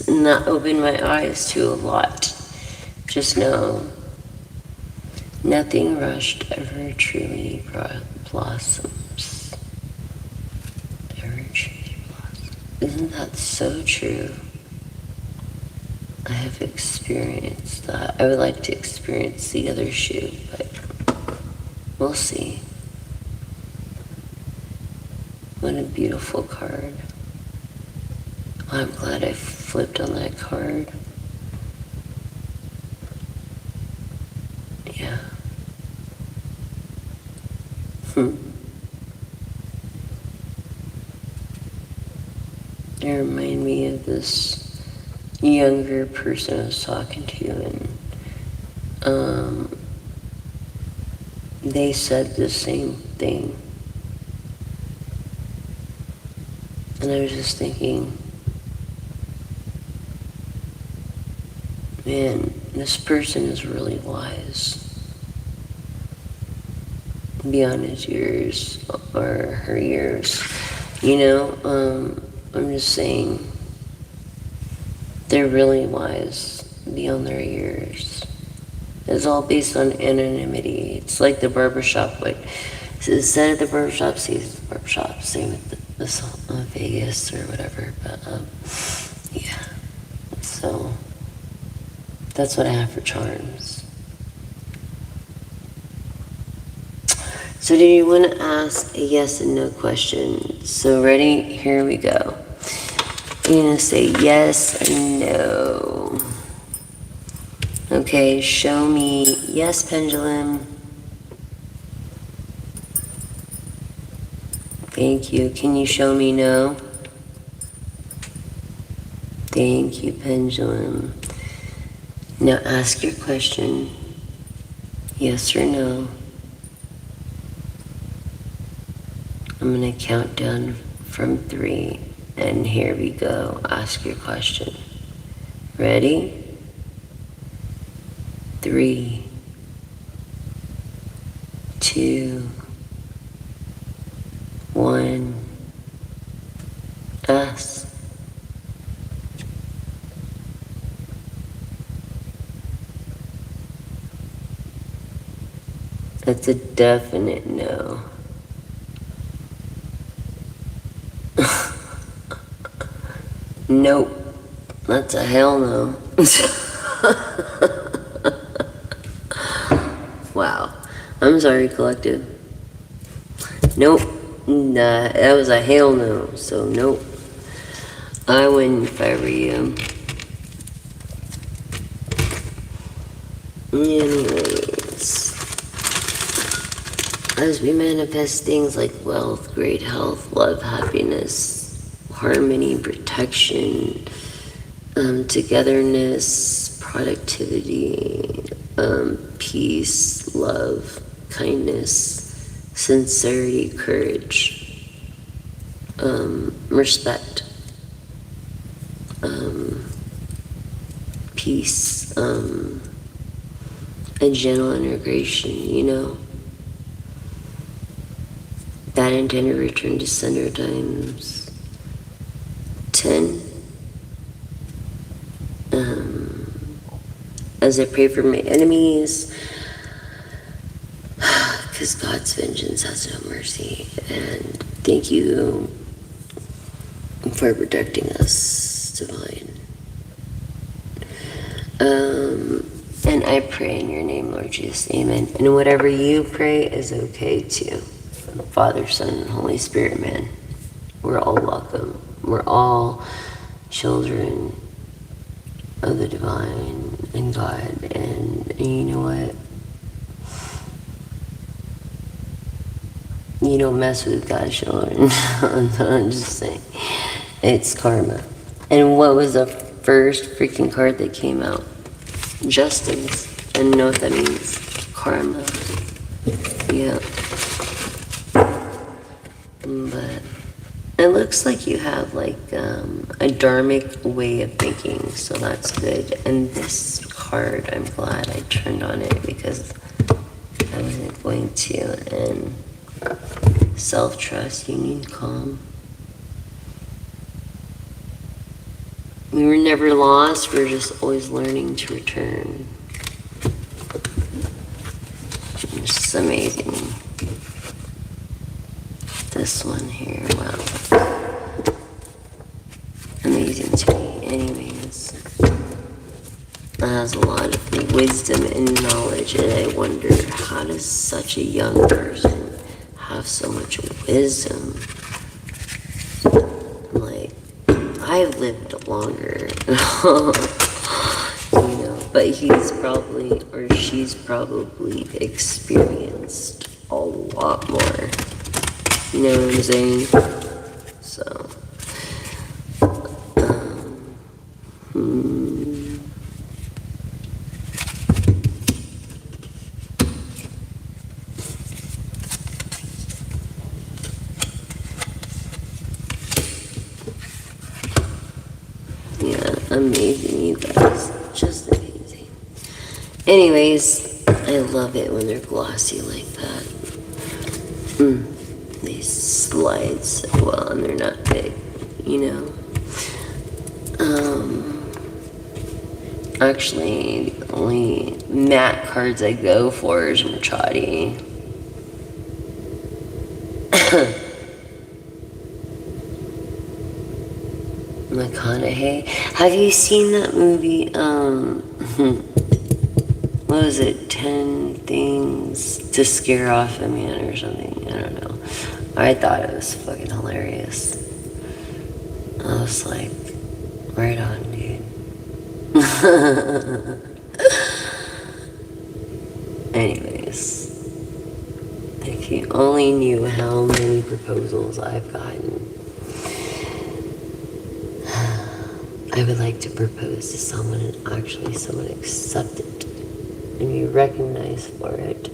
And that opened my eyes to a lot. Just know, nothing rushed ever truly blossoms. Isn't that so true? I have experienced that. I would like to experience the other shoe, but we'll see. What a beautiful card. I'm glad I flipped on that card. Yeah. They remind me of this younger person I was talking to, and they said the same thing. And I was just thinking, man, this person is really wise. Beyond his years or her years. You know, I'm just saying, they're really wise beyond their years. It's all based on anonymity. It's like the barbershop, like, instead of the barbershop, sees the barbershop, same with this Vegas or whatever, but, yeah. So, that's what I have for charms. So do you want to ask a yes and no question? So ready? Here we go. You're going to say yes and no. Okay, show me yes, pendulum. Thank you. Can you show me no? Thank you, pendulum. Now ask your question. Yes or no. I'm going to count down from 3, and here we go. Ask your question. Ready? 3, 2, 1. Ask. That's a definite no. Nope. That's a hell no. Wow. I'm sorry, collective. Nope. Nah, that was a hell no. So nope. I wouldn't if I were you. Anyways. As we manifest things like wealth, great health, love, happiness, harmony, protection, togetherness, productivity, peace, love, kindness, sincerity, courage, respect, peace, a gentle integration, you know. That intended return to sender times 10. As I pray for my enemies, because God's vengeance has no mercy. And thank you for protecting us, divine. And I pray in your name, Lord Jesus, amen. And whatever you pray is okay too. Father, Son, and Holy Spirit, man. We're all welcome. We're all children of the divine and God. And you know what? You don't mess with God's children. I'm just saying. It's karma. And what was the first freaking card that came out? Justice. And you know what that means? Karma. Yeah. But it looks like you have like a dharmic way of thinking, so that's good. And this card, I'm glad I turned on it because I wasn't going to. And self-trust, you need calm. We were never lost, we're just always learning to return. It's just amazing. This one here, wow. has a lot of wisdom and knowledge, and I wonder, how does such a young person have so much wisdom? Like, I've lived longer, but he's probably, or she's probably experienced a lot more. You know what I'm saying? So, yeah, amazing, you guys. Just amazing. Anyways, I love it when they're glossy like that. They slide so well and they're not big, you know? Actually, the only matte cards I go for is Machadi. McConaughey. Have you seen that movie, what was it, 10 Things to Scare Off a Man or something? I don't know. I thought it was fucking hilarious. I was like, right on, dude. Anyways, if you only knew how many proposals I've gotten. I would like to propose to someone and actually someone accept it and be recognized for it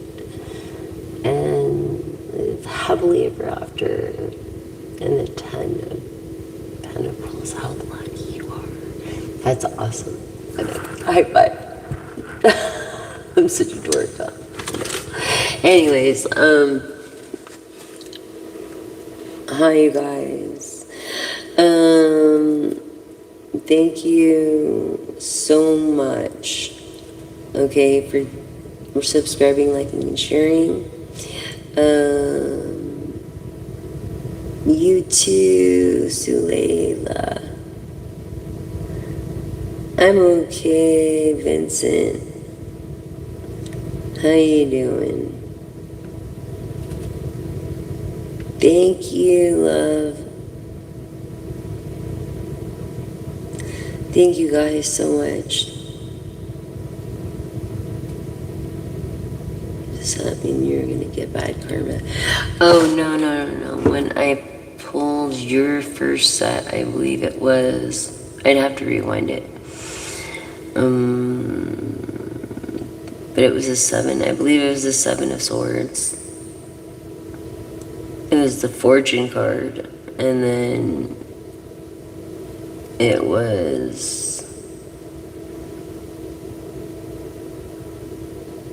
and live happily ever after. And the 10 of Pentacles, how lucky you are. That's awesome. High five. I'm such a dork, huh? Anyways, hi you guys. Thank you so much, okay, for subscribing, liking, and sharing. You too, Suleila. I'm okay, Vincent. How you doing? Thank you, love. Thank you guys so much. Does that mean you're gonna get bad karma? Oh, no. When I pulled your first set, I believe it was, I'd have to rewind it. But it was a 7. I believe it was the 7 of Swords. It was the Fortune card. And then it was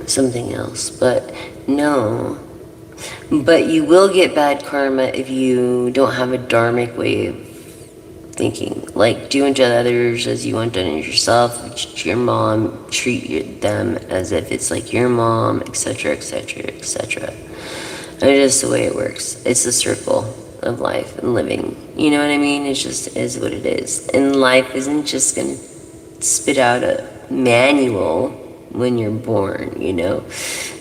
something else. But no. But you will get bad karma if you don't have a dharmic way of thinking. Like, do unto others as you want done unto yourself. Your mom, treat them as if it's like your mom, etc., etc., etc. And it is the way it works. It's the circle of life and living. You know what I mean? It just is what it is. And life isn't just going to spit out a manual when you're born, you know?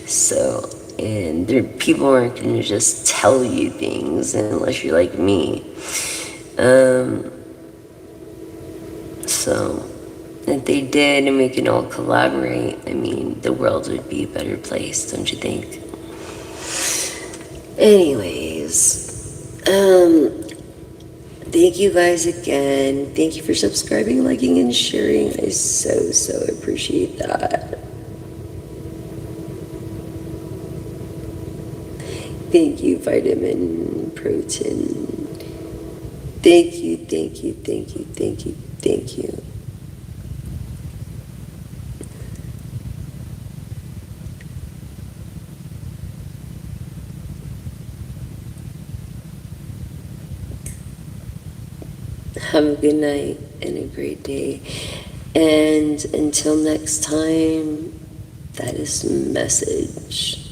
So, and people aren't going to just tell you things unless you're like me. So, if they did and we can all collaborate, I mean, the world would be a better place, don't you think? Anyways, thank you guys again. Thank you for subscribing, liking, and sharing. I so appreciate that. Thank you, Vitamin Protein. Thank you. Have a good night and a great day. And until next time, that is the message.